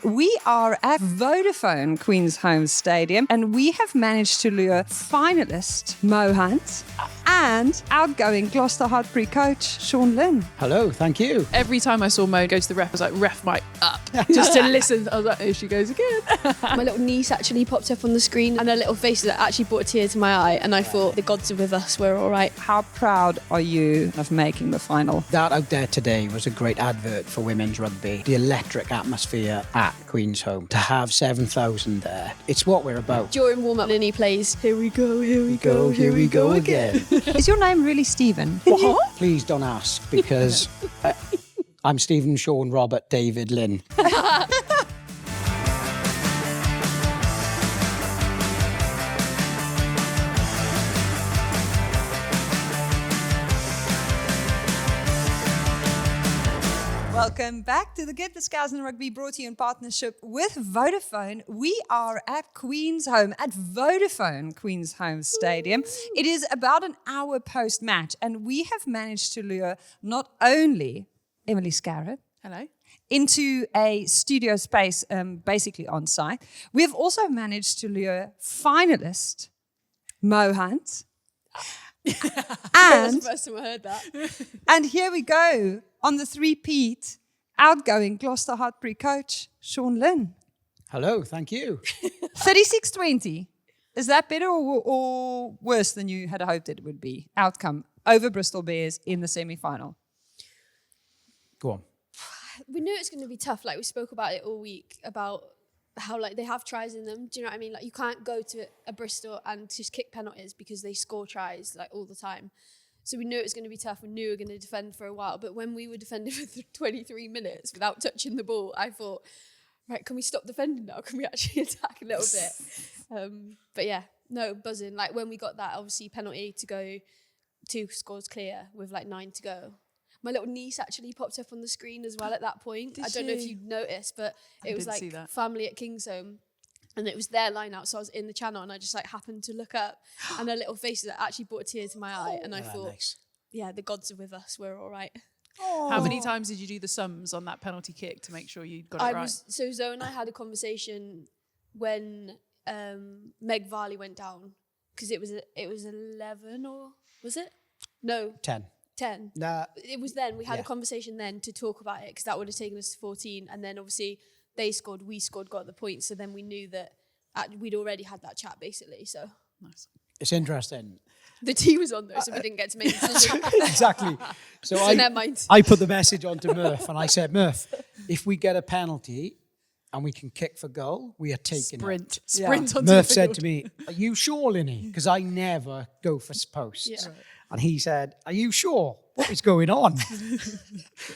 We are at Vodafone Queensholm Stadium and we have managed to lure finalist Mo Hunt and outgoing Gloucester Hartpury coach Lynn. Hello, thank you. Every time I saw Mo go to the ref, I was like, ref mic up, just to listen. I was like, here she goes again. My little niece actually popped up on the screen and her little face that actually brought a tear to my eye, and I thought, the gods are with us, we're all right. How proud are you of making the final? That out there today was a great advert for women's rugby. The electric atmosphere at Queensholm. To have 7,000 there, it's what we're about. During warm-up, Lynnie plays, here we go, Here we go again. Is your name really Stephen? What? Please don't ask, because I'm Stephen, Sean, Robert, David, Lynn. Welcome back to the Get the Scaz and Rugby, brought to you in partnership with Vodafone. We are at Queensholm, at Vodafone Queensholm Stadium. It is about an hour post-match, and we have managed to lure not only Elma Scaz Hello. into a studio space, basically on site, we have also managed to lure finalist Mo Hunt. That was the first time I heard that. And here we go on the three-peat, outgoing Gloucester Hartpury coach Lynn. Hello, thank you. 36-20. Is that better or worse than you had hoped it would be? Outcome over Bristol Bears in the semi-final. Go on. We knew it was going to be tough. Like, we spoke about it all week, about how, like, they have tries in them. Do you know what I mean? Like, you can't go to a Bristol and just kick penalties because they score tries, like, all the time. So we knew it was going to be tough. We knew we were going to defend for a while. But when we were defending for 23 minutes without touching the ball, I thought, right, can we stop defending now? Can we actually attack a little bit? But yeah, no, buzzing. Like, when we got that, obviously, penalty to go 2 scores clear with like 9 to go. My little niece actually popped up on the screen as well at that point. I don't know if you'd noticed, but it was like family at Queensholm. And it was their line out, so I was in the channel and I just like happened to look up, and her little face that actually brought a tear to my eye, and I thought, nice. Yeah, the gods are with us, we're all right. Aww. How many times did you do the sums on that penalty kick to make sure you got it right? So Zoe and I had a conversation when Meg Varley went down, because it was 11, or was it? No. 10. Nah. It was then. We had a conversation then to talk about it, because that would have taken us to 14, and then obviously they scored, we scored, got the points. So then we knew that we'd already had that chat, basically. So nice. It's interesting. The tea was on though, so we didn't get to make a decision. Exactly. So I put the message on to Murph, and I said, Murph, if we get a penalty and we can kick for goal, we are taking Sprint it. onto Murph the said field. to me, are you sure, Lynnie? Because I never go for posts. Yeah. And he said, are you sure? What is going on? He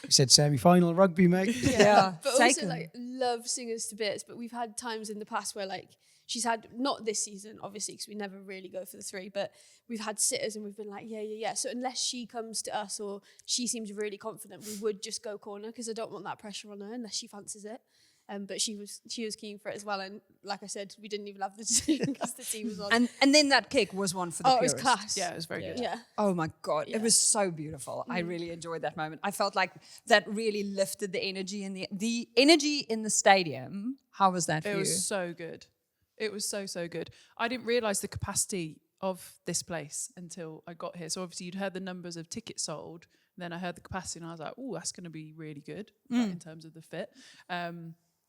said, semi-final rugby, mate. Yeah. But also, like, love singers to bits. But we've had times in the past where, like, she's had, not this season, obviously, because we never really go for the 3, but we've had sitters and we've been like, yeah. So unless she comes to us or she seems really confident, we would just go corner, because I don't want that pressure on her unless she fancies it. But she was keen for it as well, and like I said, we didn't even have the decision because the team was on. And then that kick was one for the it was purists. class. Yeah, it was very good. Yeah. Oh my God, it was so beautiful. I really enjoyed that moment. I felt like that really lifted the energy in the energy in the stadium. How was that for you? It was so good. It was so good. I didn't realise the capacity of this place until I got here. So obviously you'd heard the numbers of tickets sold, and then I heard the capacity and I was like, oh, that's going to be really good like, in terms of the fit.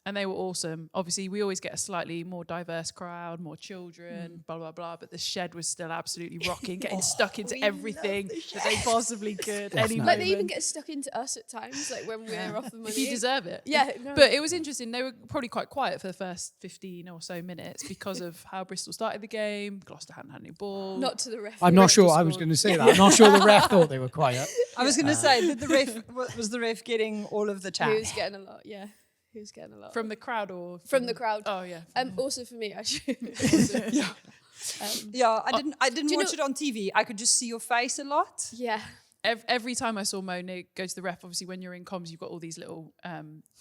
And they were awesome. Obviously, we always get a slightly more diverse crowd, more children, blah, blah, blah. But the shed was still absolutely rocking, getting stuck into everything that they possibly could. Any Like, moment. they even get stuck into us at times, like when we're off the money. If you deserve it. Yeah. No. But it was interesting. They were probably quite quiet for the first 15 or so minutes because of how Bristol started the game. Gloucester hadn't had any ball. Not to the ref. I'm not sure. I was going to say that. I'm not sure the ref thought they were quiet. I was going to say that the ref was the ref getting all of the chat. He was getting a lot, yeah. He was getting a lot. From the crowd or? From the crowd. Oh, yeah. Also for me, actually. I didn't watch it on TV. I could just see your face a lot. Yeah. Every time I saw Mo go to the ref, obviously when you're in comms, you've got all these little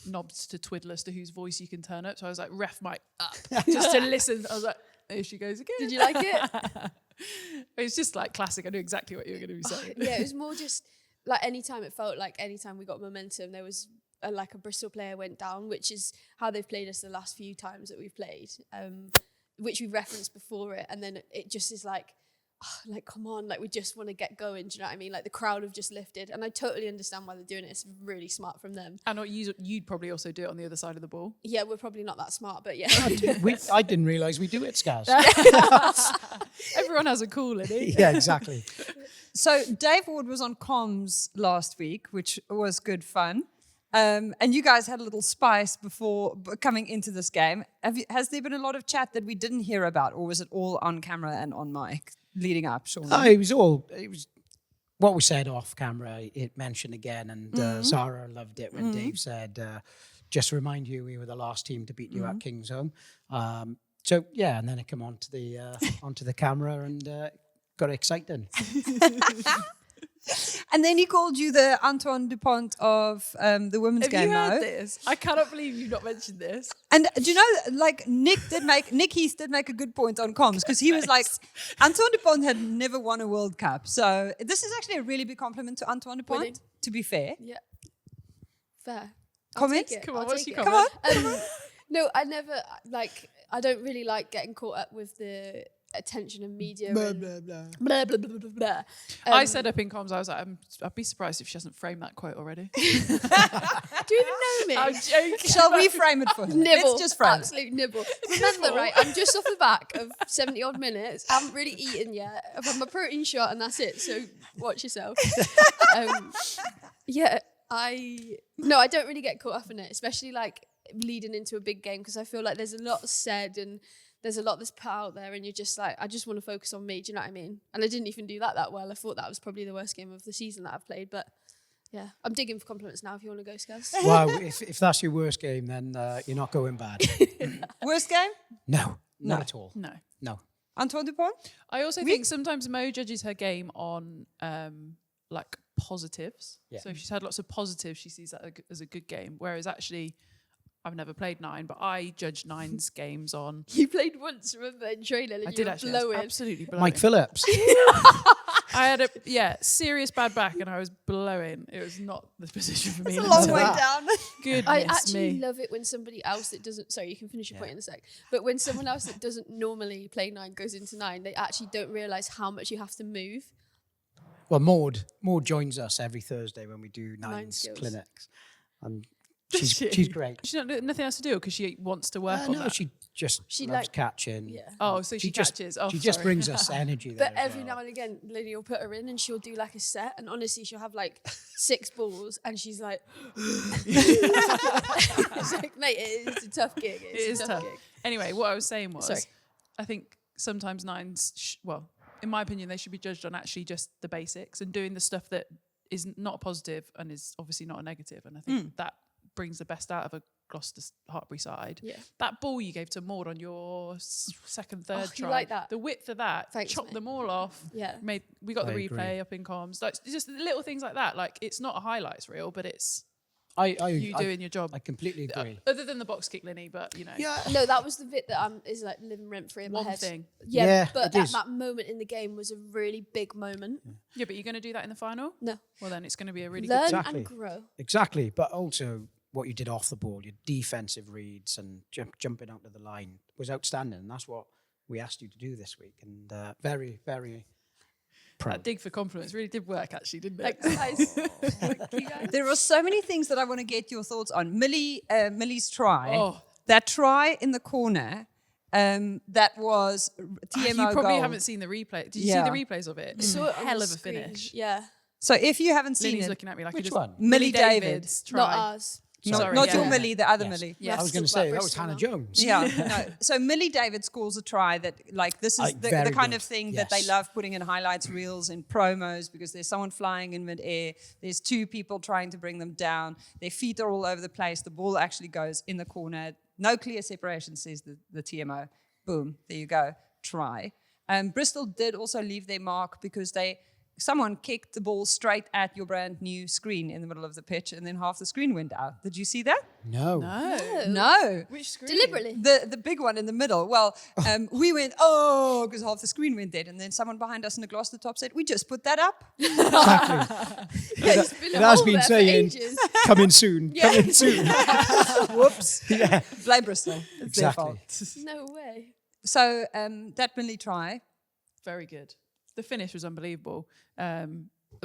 knobs to twiddle as to whose voice you can turn up. So I was like, ref mic up, just to listen. I was like, there she goes again. Did you like it? It's just like classic. I knew exactly what you were going to be saying. Yeah, it was more just like anytime we got momentum, there was like a Bristol player went down, which is how they've played us the last few times that we've played, which we referenced before it, and then it just is like, like, come on, like we just want to get going. Do you know what I mean? Like the crowd have just lifted, and I totally understand why they're doing it. It's really smart from them. And you'd probably also do it on the other side of the ball. Yeah, we're probably not that smart, but yeah. I didn't realise we do it, Scaz. Everyone has a call in it. Yeah, exactly. So Dave Ward was on comms last week, which was good fun. And you guys had a little spice before coming into this game. Has there been a lot of chat that we didn't hear about, or was it all on camera and on mic leading up, Sean? Oh, it was what we said off camera, it mentioned again, and Zara loved it when Dave said, just to remind you, we were the last team to beat you at Queensholm. So, yeah, and then it came onto the camera and got exciting. And then he called you the Antoine Dupont of the women's game. Have you heard this? I cannot believe you've not mentioned this. And do you know, like Nick Heath did make a good point on comms, because he was like, Antoine Dupont had never won a World Cup. So this is actually a really big compliment to Antoine Dupont, Winning. to be fair. Yeah. Fair. Comment? Come on, I'll what's take your it. comment? No, I never, I don't really like getting caught up with the attention of media. Blah, and blah, blah. blah, blah, blah, blah, blah. I said up in comms, I was like, I'd be surprised if she hasn't framed that quote already. Do you even know me? I'm joking. Shall we frame it for him? Nibble. Let's just frame it. Absolute nibble. Remember, right, I'm just off the back of 70 odd minutes. I haven't really eaten yet. I've had my protein shot and that's it. So watch yourself. Yeah, I don't really get caught up in it, especially like leading into a big game, because I feel like there's a lot said and there's a lot that's put out there, and you're just like, I just want to focus on me. Do you know what I mean? And I didn't even do that well. I thought that was probably the worst game of the season that I've played, but yeah, I'm digging for compliments now if you want to go, Scaz. Well, if that's your worst game, then you're not going bad. Worst game? No, not at all. No. Antoine Dupont? I also think sometimes Mo judges her game on like positives. Yeah. So if she's had lots of positives, she sees that as a good game. Whereas actually, I've never played 9, but I judge 9's games on. You played once, remember, in training, and I you did were actually. I was blowing. absolutely blowing. Mike Phillips. I had a serious bad back, and I was blowing. It was not the position for me. It's a long So way that- down. Goodness I actually me. love it when somebody else that doesn't, sorry, you can finish your point in a sec, but when someone else that doesn't normally play 9 goes into 9, they actually don't realise how much you have to move. Well, Maud joins us every Thursday when we do Nine nines skills. clinics. And Does she's great. She's not nothing else to do because she wants to work on No, that. she just She loves like- catching. Yeah. Oh, so she just, catches. Oh, she just sorry. brings us energy there. But as every well. now and again, Lynnie will put her in and she'll do like a set, and honestly, she'll have like 6 balls, and she's like, it's like, mate, it's a tough gig. It is tough. Gig. Anyway, what I was saying was, Sorry. I think sometimes 9s, well, in my opinion, they should be judged on actually just the basics and doing the stuff that is not a positive and is obviously not a negative. And I think that brings the best out of a Gloucester Hartpury side. Yeah. That ball you gave to Maud on your second, third you try, like that? the width of that, Thanks, chopped mate. them all off. Yeah. We got the I replay agree. up in comms. Like just little things like that. Like it's not a highlights reel, but it's I you doing your job. I completely agree. Other than the box kick, Lynnie, but you know. Yeah. No, that was the bit that is like living rent free in One my head. thing. Yeah, Yeah, but it is. that moment in the game was a really big moment. Yeah, but you're going to do that in the final? No. Well, then it's going to be a really Learn good... Exactly. and grow. Exactly. But also what you did off the ball, your defensive reads and jumping out to the line was outstanding. And that's what we asked you to do this week. And very, very proud. That dig for compliments really did work, actually, didn't it? Thanks, guys. Thank you, guys. There are so many things that I want to get your thoughts on. Millie's try, Oh. that try in the corner, that was TMO You probably goal. haven't seen the replay. Did you Yeah. see the replays of it? Saw it on Hell the of a screen. finish. Yeah. So if you haven't seen Linny's it, looking at me like Which he just... one? Millie David's David's try. Not ours. Sorry, not yeah. your Millie, the other Yes. Millie. Yeah. I was going to Let's talk say, about that was Bristol Hannah now. Jones. Yeah, no. So Millie David scores a try that, like, this is the Very kind good. of thing that they Yes. love putting in highlights reels and promos, because there's someone flying in midair, there's 2 people trying to bring them down, their feet are all over the place, the ball actually goes in the corner, no clear separation, says the TMO. Boom, there you go, try. Bristol did also leave their mark because they someone kicked the ball straight at your brand new screen in the middle of the pitch, and then half the screen went out. Did you see that? No. No. Which screen? Deliberately. The big one in the middle. Well, we went, because half the screen went dead. And then someone behind us in the Gloucester top said, we just put that up. It's been It a has hole been there for saying, ages. coming soon, Yeah. coming soon. Whoops. Yeah. Blame Bristol. It's their Exactly. fault. No way. So that Millie try. Very good. The finish was unbelievable.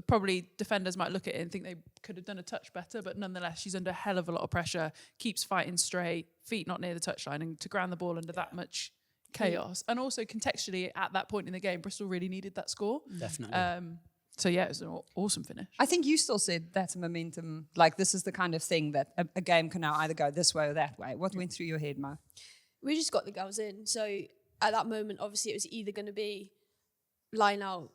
Probably defenders might look at it and think they could have done a touch better, but nonetheless, she's under a hell of a lot of pressure, keeps fighting straight, feet not near the touchline, and to ground the ball under that much chaos. And also contextually, at that point in the game, Bristol really needed that score. Definitely. So yeah, it was an awesome finish. I think you still said that's a momentum. Like, this is the kind of thing that a game can now either go this way or that way. What went through your head, Mo? We just got the girls in. So at that moment, obviously, it was either going to be line out,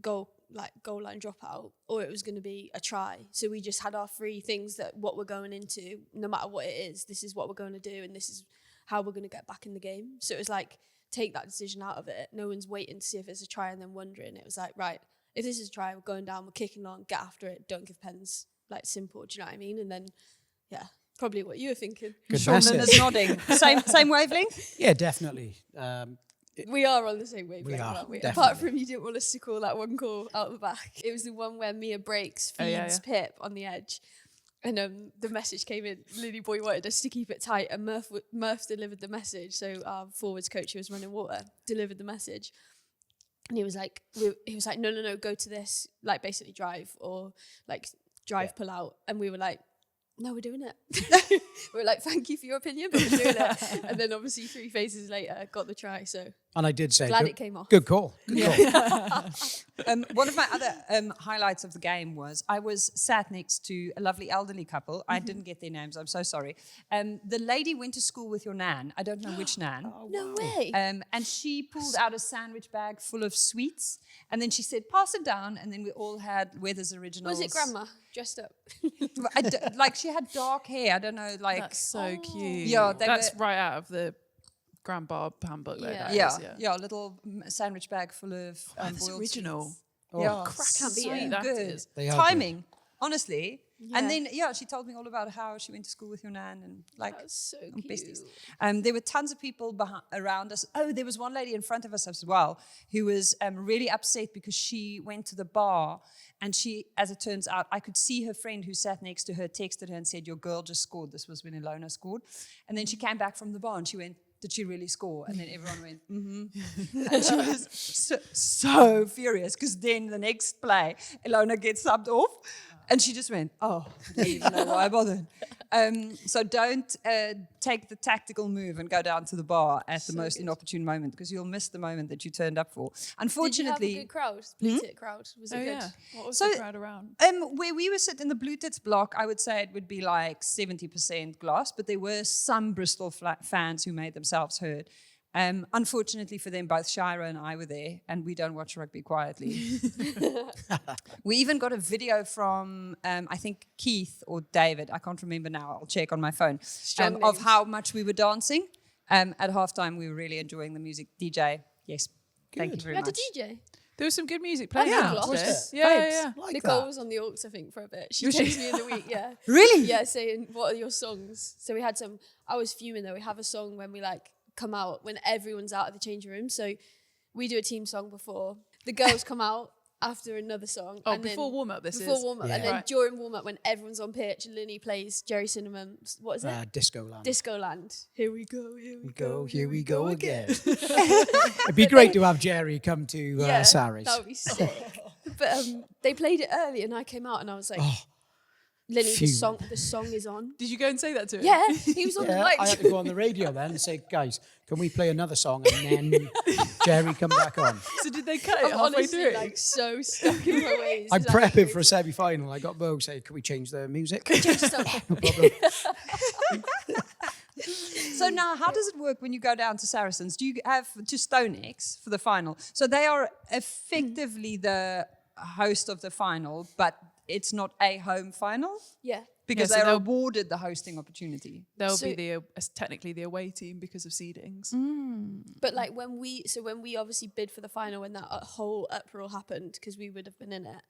goal line dropout, or it was going to be a try. So we just had our three things that what we're going into, no matter what it is, this is what we're going to do, and this is how we're going to get back in the game. So it was like, take that decision out of it. No one's waiting to see if it's a try and then wondering. It was like, right, if this is a try, we're going down, we're kicking on, get after it, don't give pens. Like, simple, do you know what I mean? And then, yeah, probably what you were thinking. Good Sean Lynn message. is nodding. Same wavelength? Yeah, definitely. We are on the same wavelength, are, aren't we? definitely. Apart from you didn't want us to call that one call out the back. It was the one where Mia breaks, feeds Pip on the edge. And the message came in. Lily Boy wanted us to keep it tight, and Murph delivered the message. So our forwards coach, who was running water, delivered the message. And he was like, no, go to this, like basically drive, or like drive, pull out. And we were like, no, we're doing it. We were like, thank you for your opinion, but we're doing it. And then obviously 3 phases later, got the try. So And I did say, glad good, it came off. good call. Good call. One of my other highlights of the game was I was sat next to a lovely elderly couple. I didn't get their names. I'm so sorry. The lady went to school with your nan. I don't know which nan. No way. And she pulled out a sandwich bag full of sweets. And then she said, pass it down. And then we all had Weather's Originals. Was it grandma dressed up? Like, she had dark hair. I don't know, like... That's so cute. Yeah, that's right out of the Grand Barb handbook. Though, Yeah. that is, Yeah, a little sandwich bag full of That's boiled original. sweets. Oh, Yeah, can't beat so it. That good. is. They are Timing, honestly. Yeah. And then, she told me all about how she went to school with your nan and like That was so I'm cute. besties. There were tons of people around us. Oh, there was one lady in front of us as well who was really upset because she went to the bar and she, as it turns out, I could see her friend who sat next to her texted her and said, your girl just scored. This was when Ilona scored. And then she came back from the bar and she went, did she really score? And then everyone went, mm-hmm. And she was so furious because then the next play, Ilona gets subbed off. And she just went, I don't even know why I bothered. So don't take the tactical move and go down to the bar at the most inopportune moment because you'll miss the moment that you turned up for. Unfortunately, Did you have a good crowd? Blue tit crowd? Was it Oh, good? yeah. What was So- the crowd around? where we were sitting in the Blue Tits block, I would say it would be like 70% Gloss, but there were some Bristol fans who made themselves heard. Unfortunately for them, both Shira and I were there, and we don't watch rugby quietly. We even got a video from, I think, Keith or David, I can't remember now, I'll check on my phone, Strong of names. how much we were dancing. At halftime, we were really enjoying the music. DJ, yes, thank you very You had a much. DJ? There was some good music playing. yeah. after. Was there? Yeah. Like Nicole that. was on the Orcs, I think, for a bit. She Was she? texted me in the week, yeah. Really? Yeah, saying, what are your songs? So we had some, I was fuming though, we have a song when we like come out, when everyone's out of the changing room. So we do a team song before. The girls come out after another song. Oh, and then- before warm up, this Before is. warm up. Yeah. And then Right. during warm up, when everyone's on pitch, Lynnie plays Jerry Cinnamon, what is it? Disco Land. Disco Land. Here we go, here we go. Here we go again. It'd be great to have Jerry come to Sarries. That would be sick. But they played it early and I came out and I was like, Lynnie, the fuming. song is on. Did you go and say that to him? Yeah, he was on the Yeah, mic. I had to go on the radio then and say, guys, can we play another song? And then Jerry come back on. So did they cut it I'm halfway honestly through? like so stuck in my ways. I'm It's actually prepping for a crazy. semi-final. I got Mo say, can we change the music? Change the song. No problem. So now, how does it work when you go down to Saracens? Do you have to StoneX for the final? So they are effectively the host of the final, but it's not a home final? Yeah. Because Yeah, so they're they'll- awarded the hosting opportunity. They'll So- be technically the away team because of seedings. But like when we obviously bid for the final, when that whole uproar happened, because we would have been in it,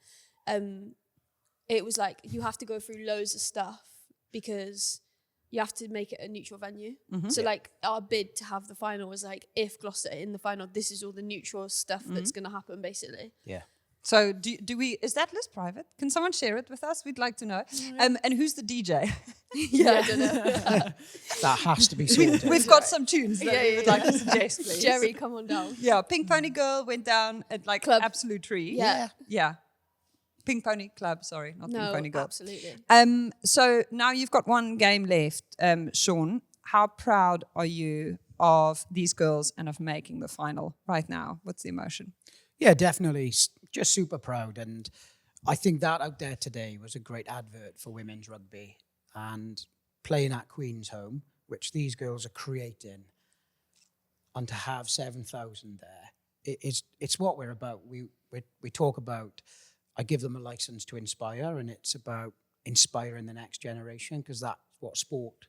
it was like you have to go through loads of stuff because you have to make it a neutral venue. So like our bid to have the final was like, if Gloucester are in the final, this is all the neutral stuff that's going to happen basically. Yeah. So do we? Is that list private? Can someone share it with us? We'd like to know. And who's the DJ? Yeah, I don't know. That has to be sorted. We've got some tunes that we would like to suggest, please. Jerry, come on down. Yeah, Pink Pony Girl went down at like Club. absolute tree. Yeah. Yeah. Pink Pony Club, sorry, not Pink No, Pony Girl. absolutely. So now you've got one game left, Sean. How proud are you of these girls and of making the final right now? What's the emotion? Yeah, definitely. Just super proud. And I think that out there today was a great advert for women's rugby. And playing at Queensholm, which these girls are creating, and to have 7,000 there, it's what we're about. We talk about, I give them a license to inspire, and it's about inspiring the next generation, because that's what sport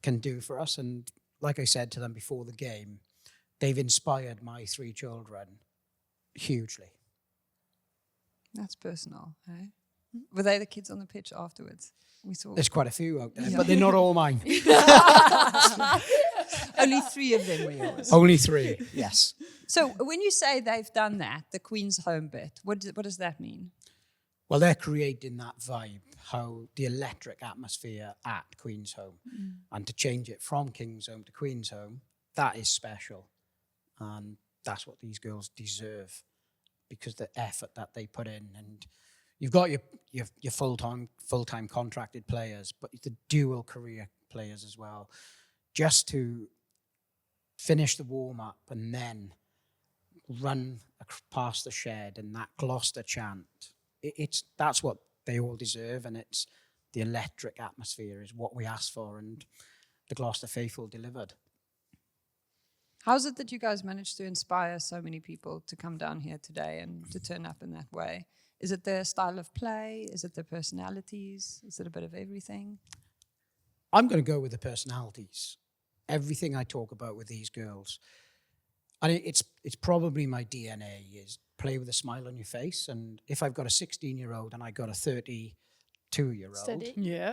can do for us. And like I said to them before the game, they've inspired my 3 children hugely. That's personal, eh? Were they the kids on the pitch afterwards? We saw There's quite a few out there, but they're not all mine. only 3 of them were yours. Only 3, yes. So when you say they've done that, the Queensholm bit, what does that mean? Well, they're creating that vibe, how the electric atmosphere at Queensholm, and to change it from Kingsholm to Queensholm, that is special. And that's what these girls deserve, because the effort that they put in. And you've got your full-time contracted players, but the dual career players as well. Just to finish the warm-up and then run past the shed and that Gloucester chant, that's what they all deserve, and it's the electric atmosphere is what we asked for, and the Gloucester faithful delivered. How's it that you guys managed to inspire so many people to come down here today and to turn up in that way? Is it their style of play? Is it their personalities? Is it a bit of everything? I'm going to go with the personalities. Everything I talk about with these girls, and it's probably my DNA, is play with a smile on your face. And if I've got a 16-year-old and I got a 32-year-old, Steady. Yeah.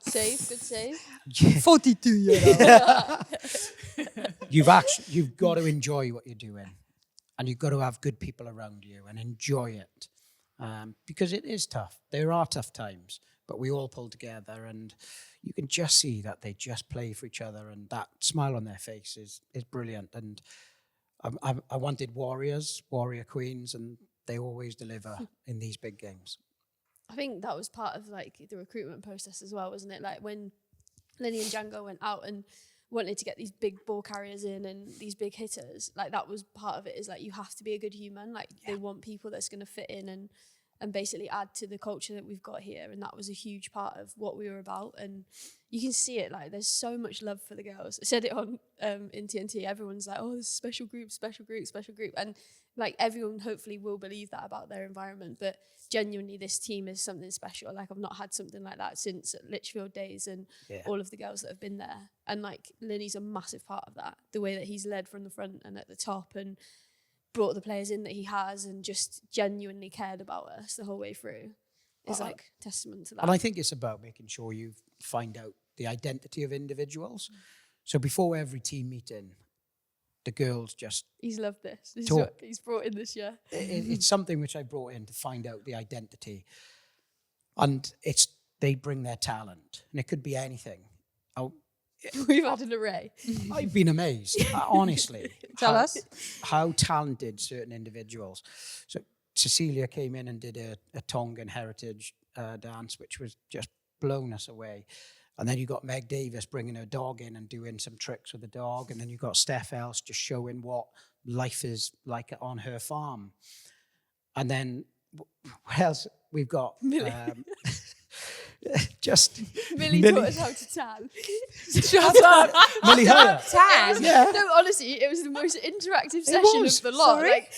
Save, good save. 42-year-old. you've got to enjoy what you're doing, and you've got to have good people around you and enjoy it, because it is tough. There are tough times, but we all pull together, and you can just see that they just play for each other, and that smile on their face is brilliant. And I wanted warrior queens, and they always deliver in these big games. I think that was part of like the recruitment process as well, wasn't it? Like when Lynnie and Django went out and wanted to get these big ball carriers in and these big hitters, like that was part of it, is like you have to be a good human. Like they want people that's going to fit in and basically add to the culture that we've got here. And that was a huge part of what we were about. And you can see it, like there's so much love for the girls. I said it on in TNT, everyone's like, oh, this is special group. And like everyone hopefully will believe that about their environment. But genuinely, this team is something special. Like I've not had something like that since Litchfield days and all of the girls that have been there. And like Lynnie's a massive part of that. The way that he's led from the front and at the top and brought the players in that he has and just genuinely cared about us the whole way through is like testament to that. And I think it's about making sure you find out the identity of individuals. So before every team meeting, the girls just... He's loved this. This is talk. what he's brought in this year. It's something which I brought in to find out the identity. And they bring their talent. And it could be anything. We've had an array. I've been amazed, honestly. Tell us. How talented certain individuals. So Cecilia came in and did a Tongan heritage dance, which was just blown us away. And then you got Meg Davis bringing her dog in and doing some tricks with the dog. And then you got Steph Else just showing what life is like on her farm. And then what else? We've got... just Millie taught us how to tan. Shut up, Millie. Tan? Yeah. No, honestly, it was the most interactive session was. of the lot. Sorry? Like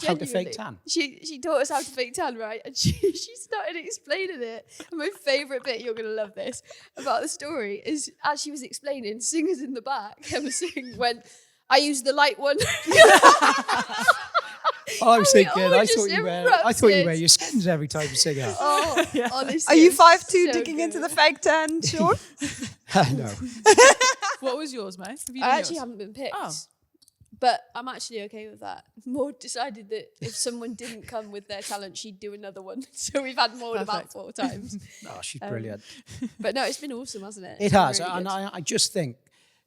How to fake Genuinely. tan. She taught us how to fake tan, right? And she started explaining it. And my favourite bit, you're going to love this, about the story is as she was explaining, singers in the back, Emma Singh went, I use the light one. I was thinking, all I just thought you wear erupted. your skins every time you sing out. Oh, honestly. Are you it was 5'2" so digging into good. the fake tan, Sean? No. What was yours, Mo? Have you I done actually yours? haven't been picked. Oh. But I'm actually okay with that. Maud decided that if someone didn't come with their talent, she'd do another one. So we've had Maud about Perfect. 4 times. Oh, she's brilliant. But no, it's been awesome, hasn't it? It It's been has. really And good. I just think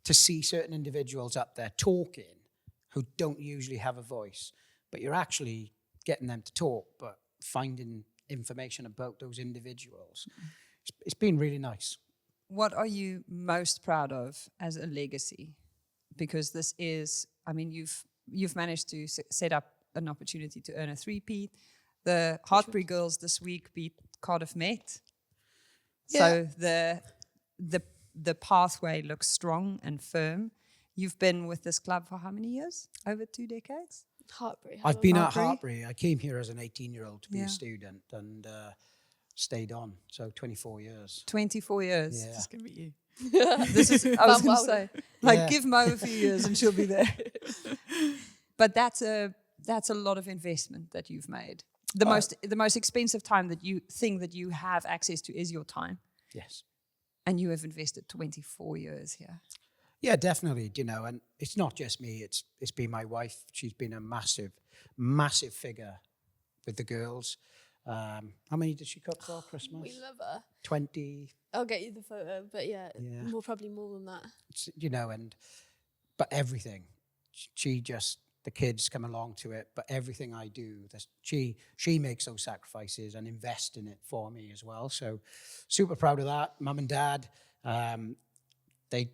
to see certain individuals up there talking who don't usually have a voice, but you're actually getting them to talk, but finding information about those individuals. It's been really nice. What are you most proud of as a legacy? Because this is, I mean, you've managed to set up an opportunity to earn a three-peat. The Hartpury girls this week beat Cardiff Met. So the pathway looks strong and firm. You've been with this club for how many years? Over 2 decades? Hartpury. I've been at Hartpury? Hartpury. I came here as an 18-year-old to be Yeah. a student and stayed on. So 24 years. 24 years. Yeah. It's going to be you. This is, I was Van going to Wilder. say, like, Yeah. give Mo a few years and she'll be there. But that's a lot of investment that you've made. The most expensive time that you have access to is your time. Yes. And you have invested 24 years here. Yeah, definitely. You know, and it's not just me. It's been my wife. She's been a massive figure with the girls. How many did she cook for Christmas? We love her. 20. I'll get you the photo, but yeah, Yeah. probably more than that. You know, but everything. She just, the kids come along to it, but everything I do, she makes those sacrifices and invests in it for me as well. So super proud of that. Mum and Dad, they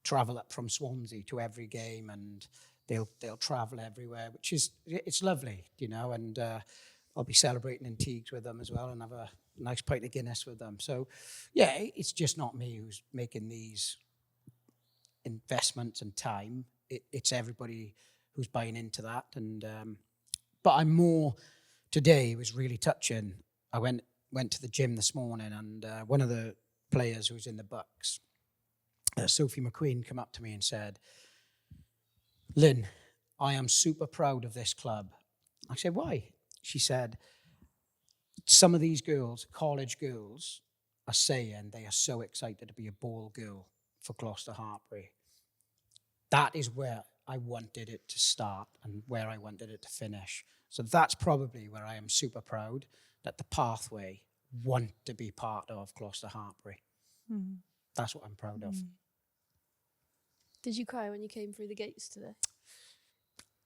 travel up from Swansea to every game and they'll travel everywhere, which is, it's lovely, you know, and I'll be celebrating in Teagues with them as well and have a nice pint of Guinness with them. So yeah, it's just not me who's making these investments and time. It's everybody who's buying into that. And but I'm more, today was really touching. I went to the gym this morning and one of the players who's in the Bucks, Sophie McQueen, come up to me and said, Lynn, I am super proud of this club. I said, why? She said, some of these girls, college girls, are saying they are so excited to be a ball girl for Gloucester Hartpury. That is where I wanted it to start and where I wanted it to finish. So that's probably where I am super proud that the pathway want to be part of Gloucester Hartpury. That's what I'm proud of. Did you cry when you came through the gates today?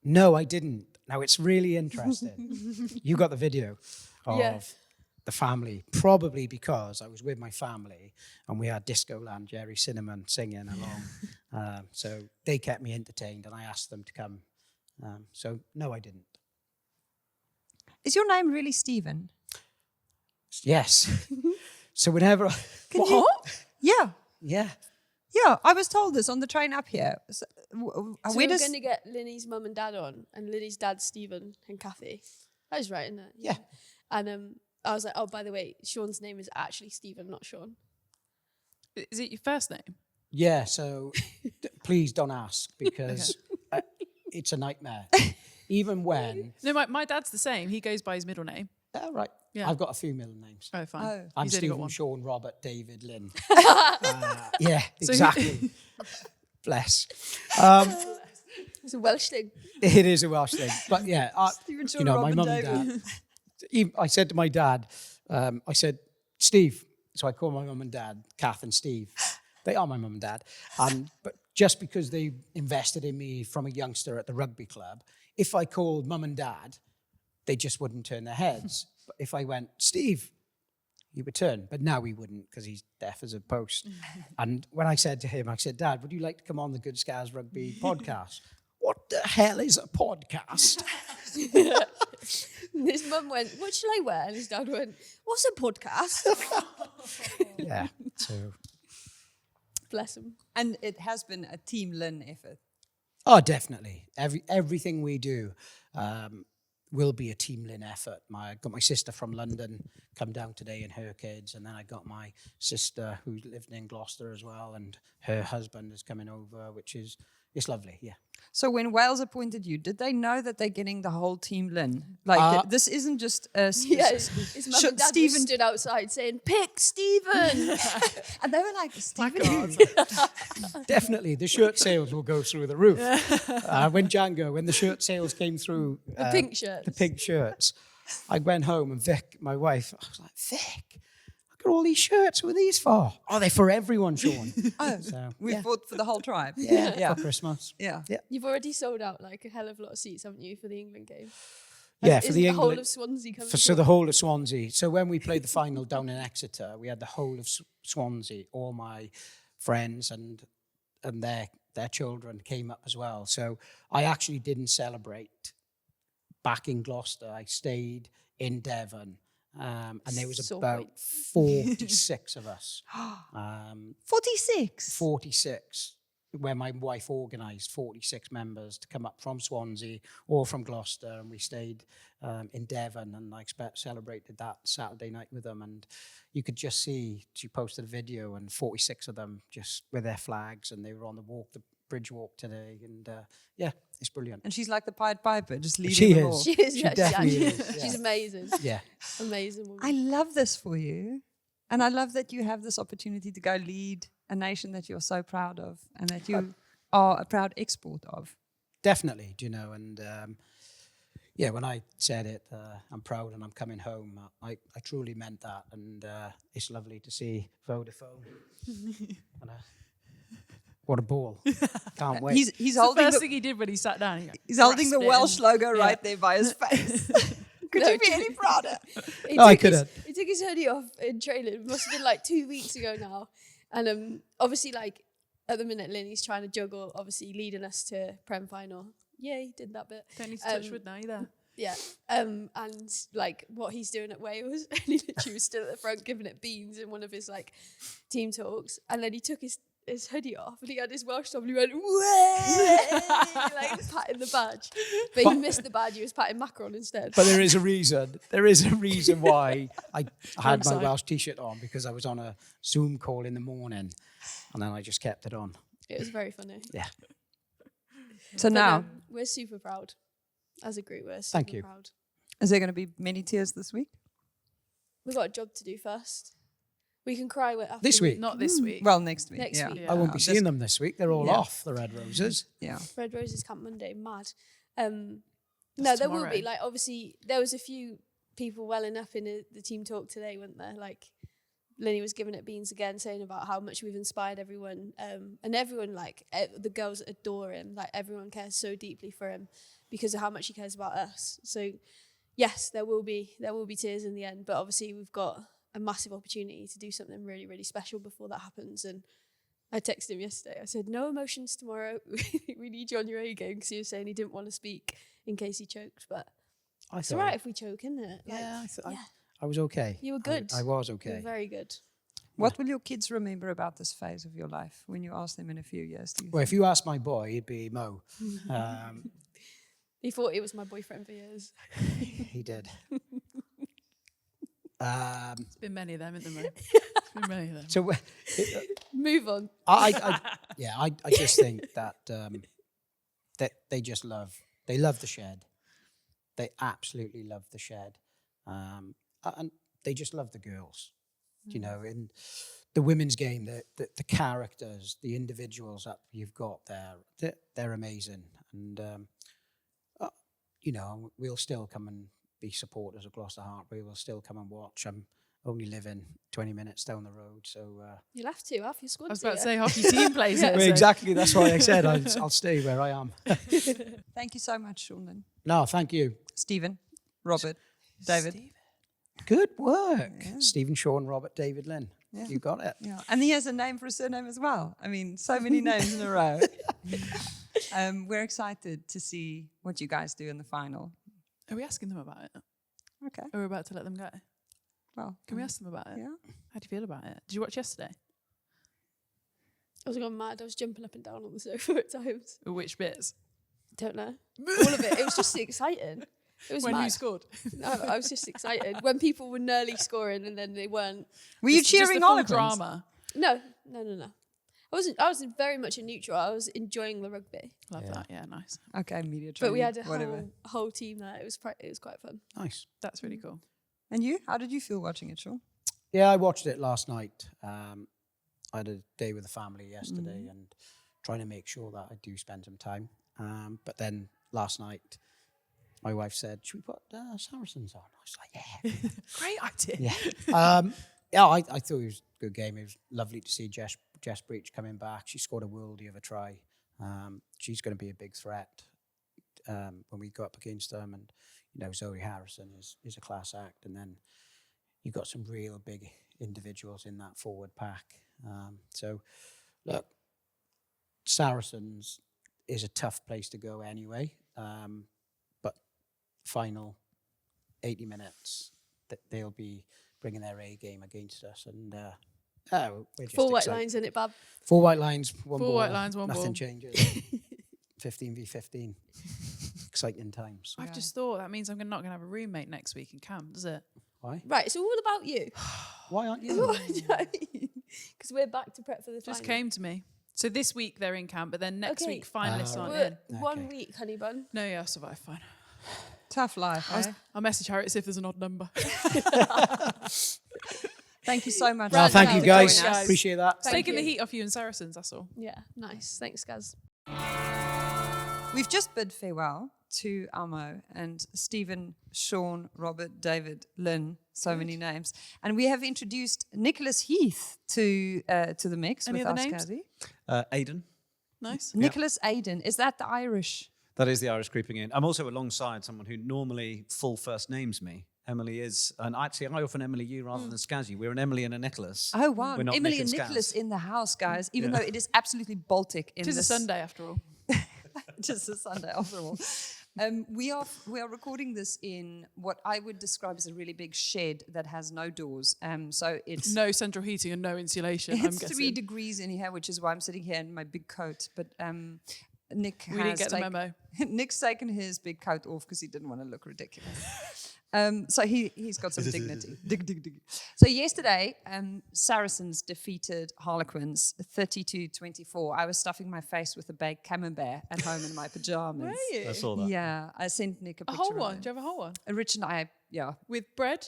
No, I didn't. Now, it's really interesting. You got the video of Yeah. the family, probably because I was with my family and we had Disco Land, Jerry Cinnamon singing along. So they kept me entertained and I asked them to come. So, no, I didn't. Is your name really Stephen? Yes. So whenever... Yeah. Yeah. Yeah, I was told this on the train up here. So, So where we're does going to get Linny's mum and dad on, and Linny's dad's Stephen and Kathy. That is right, isn't it? Yeah. And I was like, oh, by the way, Sean's name is actually Stephen, not Sean. Is it your first name? Yeah, so please don't ask because it's a nightmare. Even when... No, my dad's the same. He goes by his middle name. Oh, right. Yeah. I've got a few middle names. Oh, fine. Oh. I'm He's only got Stephen, one. Sean, Robert, David, Lynn. Yeah, So exactly. Bless. It's a Welsh thing. It is a Welsh thing. But yeah, Stephen, Sean, you know, my Robert, mum and dad, I said to my dad, I said, Steve. So I call my mum and dad, Kath and Steve. They are my mum and dad. But just because they invested in me from a youngster at the rugby club, if I called mum and dad, they just wouldn't turn their heads. But if I went, Steve, he would turn. But now he wouldn't because he's deaf as a post. And when I said to him, I said, Dad, would you like to come on the Good Scars Rugby podcast? What the hell is a podcast? And his mum went, what shall I wear? And his dad went, what's a podcast? Yeah. So, Bless him. And it has been a Team Lynn effort. oh, definitely. Everything we do, will be a Team Lynn effort. I got my sister from London come down today and her kids, and then I got my sister who lived in Gloucester as well, and her husband is coming over, it's lovely, yeah. So when Wales appointed you, did they know that they're getting the whole Team Lynn? Like, this isn't just a... His mum and dad Stephen stood outside saying, "Pick Stephen!" And they were like, Stephen... Definitely, the shirt sales will go through the roof. When the shirt sales came through... The pink shirts. The pink shirts. I went home and Vic, my wife, I was like, Vic, look at all these shirts. Who are these for? Oh, they're for everyone, Sean. We bought for the whole tribe. Yeah, for Christmas. Yeah. You've already sold out like a hell of a lot of seats, haven't you, for the England game? Yeah, Is for the whole England... of Swansea coming So the whole of Swansea. So when we played the final down in Exeter, we had the whole of Swansea. All my friends and their children came up as well. So I actually didn't celebrate back in Gloucester. I stayed in Devon, and there was about 46 of us. 46? 46, where my wife organised 46 members to come up from Swansea or from Gloucester, and we stayed in Devon, and I celebrated that Saturday night with them, and you could just see, she posted a video, and 46 of them just with their flags, and they were on the bridge walk today, and it's brilliant. And she's like the Pied Piper, just leading She them is. all. She is. She definitely is. She's amazing. Yeah. Amazing woman. I love this for you. And I love that you have this opportunity to go lead a nation that you're so proud of and that you are a proud export of. Definitely, and when I said it, I'm proud and I'm coming home, I truly meant that, and it's lovely to see Vodafone. What a ball. Can't wait. He's The holding first thing he did when he sat down, he's holding the Welsh logo right there by his face. Could you be any prouder? I couldn't. He took his hoodie off in training. It must have been like 2 weeks ago now. And obviously, like, at the minute, Lynnie's trying to juggle, obviously, leading us to Prem final. Yeah, he did that bit. Don't need to touch wood now, either. Yeah. And, like, what he's doing at Wales. And he literally was still at the front giving it beans in one of his, like, team talks. And then he took his hoodie off and he had his Welsh top and he went, "Way!" like patting the badge. But he missed the badge, he was patting Macron instead. But there is a reason. There is a reason why I had my Welsh t-shirt on, because I was on a Zoom call in the morning and then I just kept it on. It was very funny. Yeah. So But now, no, we're super proud. As a group, we're super Thank you. proud. is there going to be many tears this week? We've got a job to do first. We can cry after This week? Not this week. Well, next week. Next yeah. week. I won't be This- seeing them this week. They're all Yeah. off, the Red Roses. Yeah. Red Roses Camp Monday, mad. No, there will tomorrow. be. Like, obviously, there was a few people welling up in the team talk today, weren't there? Like, Lynnie was giving it beans again, saying about how much we've inspired everyone. And everyone, like, the girls adore him. Like, everyone cares so deeply for him because of how much he cares about us. So, yes, there will be tears in the end. But obviously, we've got a massive opportunity to do something really, really special before that happens. And I texted him yesterday. I said, no emotions tomorrow. We need you on your A game, because he was saying he didn't want to speak in case he choked. But it's all right if we choke, isn't it? Like, I was okay. You were good. I was You okay. were very good. What will your kids remember about this phase of your life when you ask them in a few years? Do you Well, if you ask my boy, it'd be Mo. He thought he was my boyfriend for years. He did. It's been many of them, isn't there? It's been many of them. So Move on. I just think that they just love the shed. They absolutely love the shed, and they just love the girls. You know, in the women's game, the characters, the individuals that you've got there, they're amazing, and you know, we'll still come and be supporters of Gloucester Hartpury. We'll still come and watch. I'm only living 20 minutes down the road, so You'll have to. Half your squad. I was about to say half your team plays it. well, so- exactly. That's why I said I'll stay where I am. Thank you so much, Sean. No, thank you. Stephen, Robert, David. Good work, Stephen, Sean, Robert, David, Lynn. Yeah. You got it. Yeah, and he has a name for a surname as well. I mean, so many names in a row. We're excited to see what you guys do in the final. Are we asking them about it? Okay. Or are we about to let them go? Well, Can we ask them about it? Yeah. How do you feel about it? Did you watch yesterday? I was going mad. I was jumping up and down on the sofa at times. Or which bits? Don't know. All of it. It was just exciting. It was When mad. you scored. I was just excited when people were nearly scoring and then they weren't. Were you Just the cheering full Harlequins? drama. No. I was very much in neutral. I was enjoying the rugby, Love that. Yeah, nice. Okay, media training. but we had a whatever. whole team there. It was quite fun. Nice. That's really cool. And you? How did you feel watching it, Sean? Yeah, I watched it last night. I had a day with the family yesterday and trying to make sure that I do spend some time. But then last night, my wife said, should we put Saracens on? I was like, yeah. Great idea. Yeah, I thought it was a good game. It was lovely to see Jess Breach coming back. She scored a worldie of a try. She's going to be a big threat when we go up against them. And, Zoe Harrison is a class act. And then you've got some real big individuals in that forward pack. So, look, Saracens is a tough place to go anyway. But final 80 minutes, they'll be bringing their A game against us. And we're just 4 white excited. lines in it, Bab. 4 white lines, one ball. 4 white lines, one Nothing ball. changes. 15v15. Exciting times. I've just thought that means I'm not going to have a roommate next week in camp, does it? Why? Right, it's all about you. Why aren't you? Because we're back to prep for the Just final. came to me. So this week they're in camp, but then next Okay. week finalists aren't We're in. 1 week, honey bun. No, yeah, I'll survive fine. Tough life, eh? I'll message Harriet if there's an odd number. Thank you so much. Well, Right, thank now, you guys. join us. Appreciate that. It's taking the heat off you and Saracens, that's all. Yeah, nice. Thanks, guys. We've just bid farewell to Elmo and Stephen, Sean, Robert, David, Lynn, so many names. And we have introduced Nicholas Heath to the mix Any with other us, names? Kazi. Aidan. Nice. Nicholas Aiden. Is that the Irish? That is the Irish creeping in. I'm also alongside someone who normally full first names me. Emily is, and actually I often Emily you rather than Scaz you. We're an Emily and a Nicholas. Oh, wow. We're not Emily Nick and Scaz. Nicholas in the house, guys, even though it is absolutely Baltic in It is a this. Sunday after all. Just a Sunday after all. We are recording this in what I would describe as a really big shed that has no doors. So it's No central heating and no insulation, I'm it's guessing. 3 degrees in here, which is why I'm sitting here in my big coat. But Nick We didn't get the memo. Nick's taken his big coat off because he didn't want to look ridiculous. So he's got some dignity. Dig. So yesterday, Saracens defeated Harlequins 30-24. I was stuffing my face with a baked camembert at home in my pajamas. Were you? I saw that. Yeah, I sent Nick a A picture. whole of one? it. Do you have a whole one? Rich and I, yeah. With bread?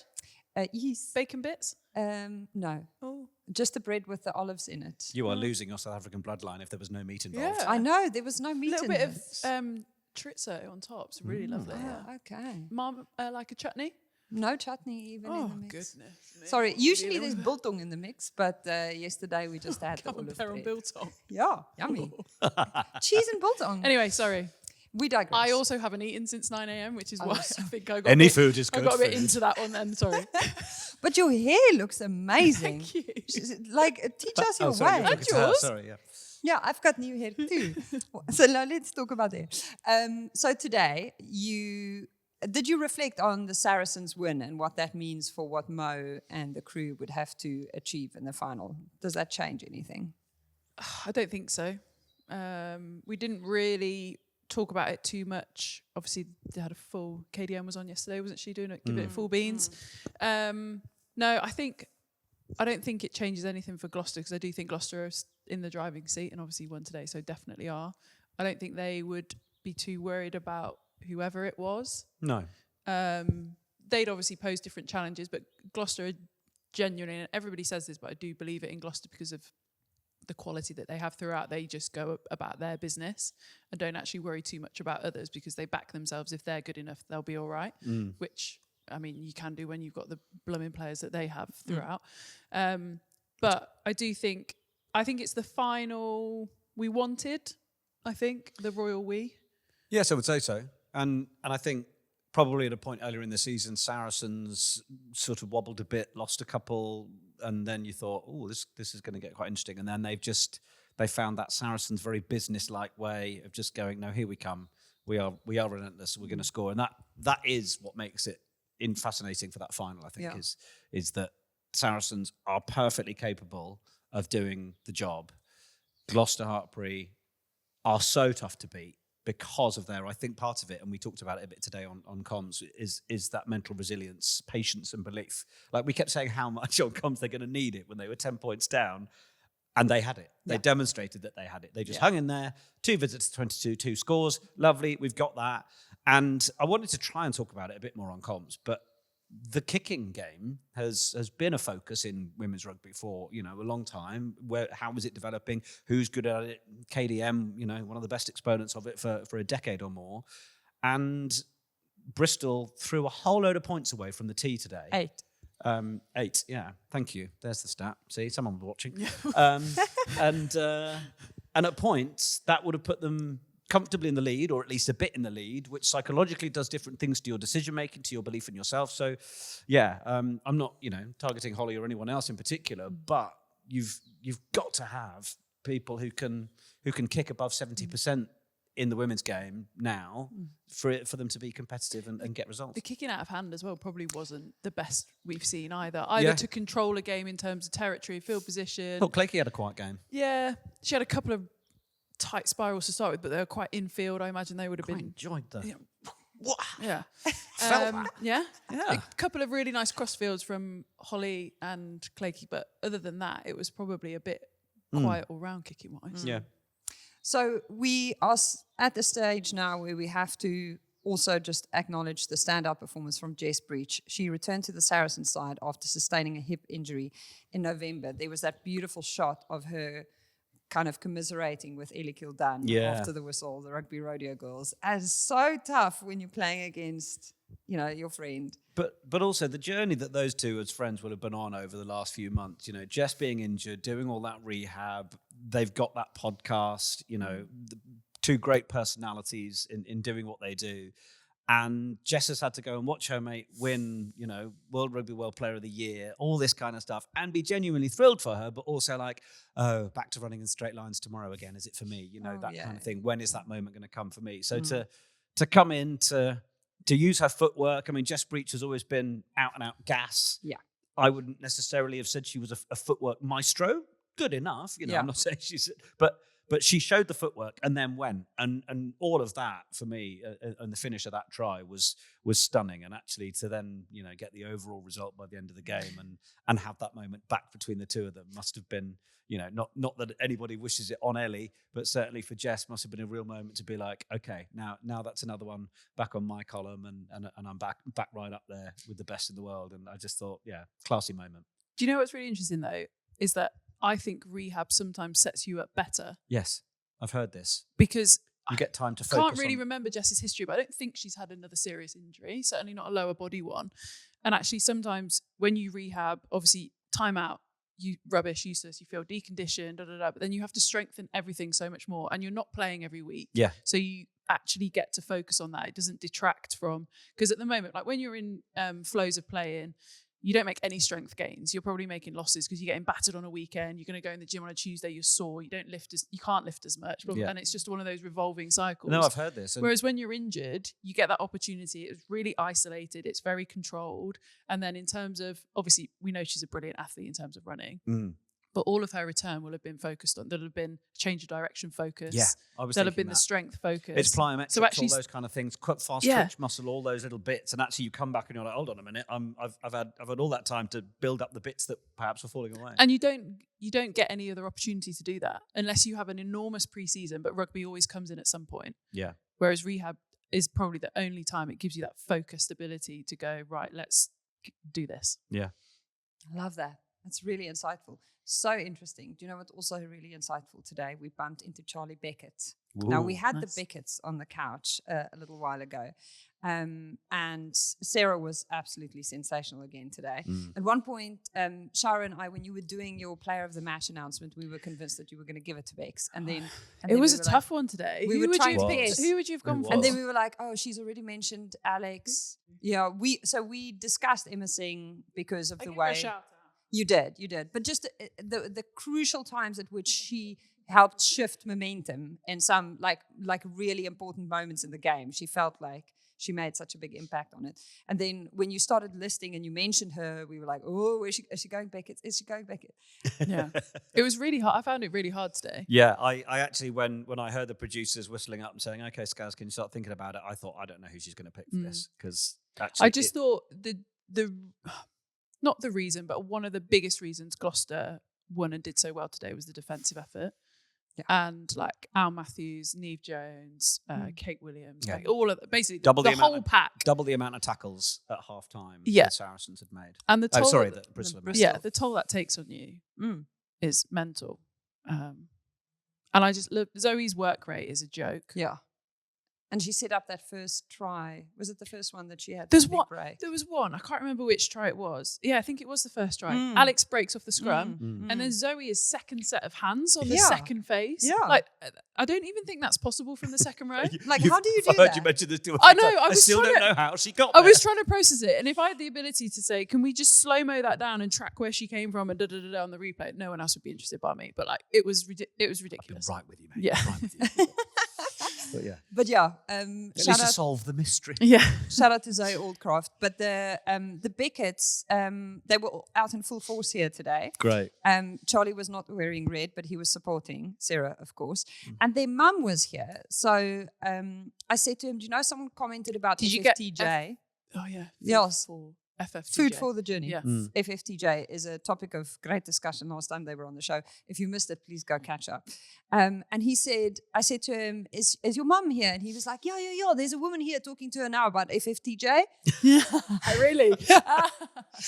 Yes. Bacon bits? No, Oh. just the bread with the olives in it. You are losing your South African bloodline if there was no meat involved. Yeah. I know, there was no A meat little in bit this. of chorizo on top. It's really lovely. Yeah. Oh, okay. Mom, like a chutney? No chutney even in Oh, the mix. goodness. me. Sorry, usually Really there's biltong in the mix, but yesterday we just had the olive Camembert on bread. biltong. Yeah, yummy. Cheese and biltong. Anyway, sorry. We digress. I also haven't eaten since 9 a.m., which is why I think I got Any a bit, food is I good got a bit food. into that one then, sorry. But your hair looks amazing. Thank you. Like, teach us your sorry, way. you're talking to her, yours? Sorry, yeah. Yeah, I've got new hair too. So now let's talk about hair. So today, did you reflect on the Saracens win and what that means for what Mo and the crew would have to achieve in the final? Does that change anything? I don't think so. We didn't really talk about it too much. Obviously, they had a full KDM was on yesterday, wasn't she? Doing it, giving it full beans. No, I don't think it changes anything for Gloucester because I do think Gloucester are in the driving seat and obviously won today, so definitely are. I don't think they would be too worried about whoever it was. No. They'd obviously pose different challenges, but Gloucester are genuinely, and everybody says this, but I do believe it in Gloucester because of the quality that they have throughout. They just go about their business and don't actually worry too much about others because they back themselves. If they're good enough, they'll be all right, which, I mean, you can do when you've got the blooming players that they have throughout. But I think it's the final we wanted, I think, the royal we. Yes, I would say so. And I think probably at a point earlier in the season, Saracens sort of wobbled a bit, lost a couple, and then you thought, oh, this is going to get quite interesting. And then they found that Saracens very business-like way of just going, no, here we come. We are relentless. We're going to score. And that is what makes it fascinating for that final, I think, is that Saracens are perfectly capable of doing the job. Gloucester Hartpury are so tough to beat. because of I think part of it, and we talked about it a bit today on comms, is that mental resilience, patience and belief. Like we kept saying how much on comms they're going to need it when they were 10 points down, and they had it. They demonstrated that they had it. They just hung in there, 2 visits to 22, 2 scores. Lovely, we've got that. And I wanted to try and talk about it a bit more on comms, but the kicking game has been a focus in women's rugby for a long time. How is it developing? Who's good at it? KDM, one of the best exponents of it for a decade or more. And Bristol threw a whole load of points away from the tee today. 8. 8, yeah. Thank you. There's the stat. See, someone was watching. And at points that would have put them comfortably in the lead, or at least a bit in the lead, which psychologically does different things to your decision making, to your belief in yourself. So, I'm not, targeting Holly or anyone else in particular, but you've got to have people who can kick above 70% in the women's game now for them to be competitive and get results. The kicking out of hand as well probably wasn't the best we've seen either to control a game in terms of territory, field position. Oh, Clakey had a quiet game. Yeah, she had a couple of tight spirals to start with, but they were quite infield. I imagine they would have been enjoyed that. What? Yeah. Felt that. Yeah. A couple of really nice crossfields from Holly and Clakey, but other than that, it was probably a bit quiet all round kicking wise. Yeah. So we are at the stage now where we have to also just acknowledge the standout performance from Jess Breach. She returned to the Saracens side after sustaining a hip injury in November. There was that beautiful shot of her kind of commiserating with Ellie Kildan after the whistle, the Rugby Rodeo girls. As so tough when you're playing against, your friend. But also the journey that those two as friends will have been on over the last few months, Jess being injured, doing all that rehab, they've got that podcast, two great personalities in doing what they do. And Jess has had to go and watch her mate win, World Rugby World Player of the Year, all this kind of stuff, and be genuinely thrilled for her, but also like, oh, back to running in straight lines tomorrow again. Is it for me? Kind of thing. When is that moment going to come for me? So to come in to use her footwork. I mean, Jess Breach has always been out and out gas. Yeah. I wouldn't necessarily have said she was a footwork maestro. Good enough, I'm not saying she's, but she showed the footwork and then went, and all of that for me, and the finish of that try was stunning. And actually to then get the overall result by the end of the game and have that moment back between the two of them must have been not that anybody wishes it on Ellie, but certainly for Jess must have been a real moment to be like, okay, now that's another one back on my column, and I'm back right up there with the best in the world. And I just thought, classy moment. Do you know what's really interesting though is that I think rehab sometimes sets you up better. Yes, I've heard this. Because you get time to focus. I can't really remember Jess's history, but I don't think she's had another serious injury, certainly not a lower body one. And actually sometimes when you rehab, obviously time out, you rubbish, useless, you feel deconditioned, but then you have to strengthen everything so much more, and you're not playing every week. Yeah. So you actually get to focus on that. It doesn't detract from, because at the moment, like when you're in flows of playing, you don't make any strength gains. You're probably making losses because you're getting battered on a weekend. You're going to go in the gym on a Tuesday, you're sore. You can't lift as much. And it's just one of those revolving cycles. No, I've heard this. Whereas when you're injured, you get that opportunity. It's really isolated. It's very controlled. And then in terms of, obviously, we know she's a brilliant athlete in terms of running. But all of her return will have been focused on, there'll have been change of direction focus. Yeah, I was There'll have been that. the strength focus. It's plyometrics, so actually, all those kind of things, fast twitch muscle, all those little bits. And actually you come back and you're like, hold on a minute, I've had all that time to build up the bits that perhaps were falling away. And you don't get any other opportunity to do that unless you have an enormous pre-season, but rugby always comes in at some point. Yeah. Whereas rehab is probably the only time it gives you that focused ability to go, right, let's do this. Yeah. I love that. That's really insightful. So interesting. Do you know what's also really insightful today? We bumped into Charlie Beckett. Ooh, now, we had nice. the Becketts on the couch a little while ago. And Sarah was absolutely sensational again today. At one point, Shara and I, when you were doing your player of the match announcement, we were convinced that you were going to give it to Bex. And then it was a tough one today. We were trying to guess. Who would you have gone for? And then we were like, oh, she's already mentioned Alex. Yeah, we discussed Emma Singh because of the way. You did. But just the crucial times at which she helped shift momentum in some like really important moments in the game. She felt like she made such a big impact on it. And then when you started listing and you mentioned her, we were like, oh, is she going Becketts? Is she going Beckett? Yeah. It was really hard. I found it really hard today. Yeah, I actually, when I heard the producers whistling up and saying, okay, Scaz, can you start thinking about it? I thought, I don't know who she's going to pick for this. Because actually, I just thought the not the reason, but one of the biggest reasons Gloucester won and did so well today was the defensive effort. Yeah. And like Al Matthews, Neve Jones, Kate Williams, Yeah. like all of basically Double the the amount whole of- pack. double the amount of tackles at half time Yeah. the Saracens had made. And the toll that Bristol had made. yeah, the toll that takes on you is mental. And I just look, Zoe's work rate is a joke. Yeah. And she set up that first try. Was it the first one that she had? There's the big one. break? There was one. I can't remember which try it was. Yeah, I think it was the first try. Alex breaks off the scrum, and then Zoe is second set of hands on the Yeah. second face. Yeah. Like I don't even think that's possible from the second row. Like, how do you do I heard that? you mention this too. I know, I was still trying don't to- know how she got I there. was trying to process it, and if I had the ability to say, "Can we just slow mo that down and track where she came from and da da da da on the replay?" No one else would be interested by me. But like, it was ridiculous. Right with you, mate. Yeah. Right with you. But yeah, But yeah, at shout least to out, solve the mystery. Yeah. shout out to Zoe Oldcroft. But the Becketts, they were out in full force here today. Great. Charlie was not wearing red, but he was supporting Sarah, of course. And their mum was here. So I said to him, do you know someone commented about Did you get FFTJ? Oh yeah. Yes. For FFTJ. Food for the journey. Yeah. FFTJ is a topic of great discussion last time they were on the show. If you missed it, please go catch up. And he said, I said to him, is your mum here? And he was like, yeah. There's a woman here talking to her now about FFTJ. Really?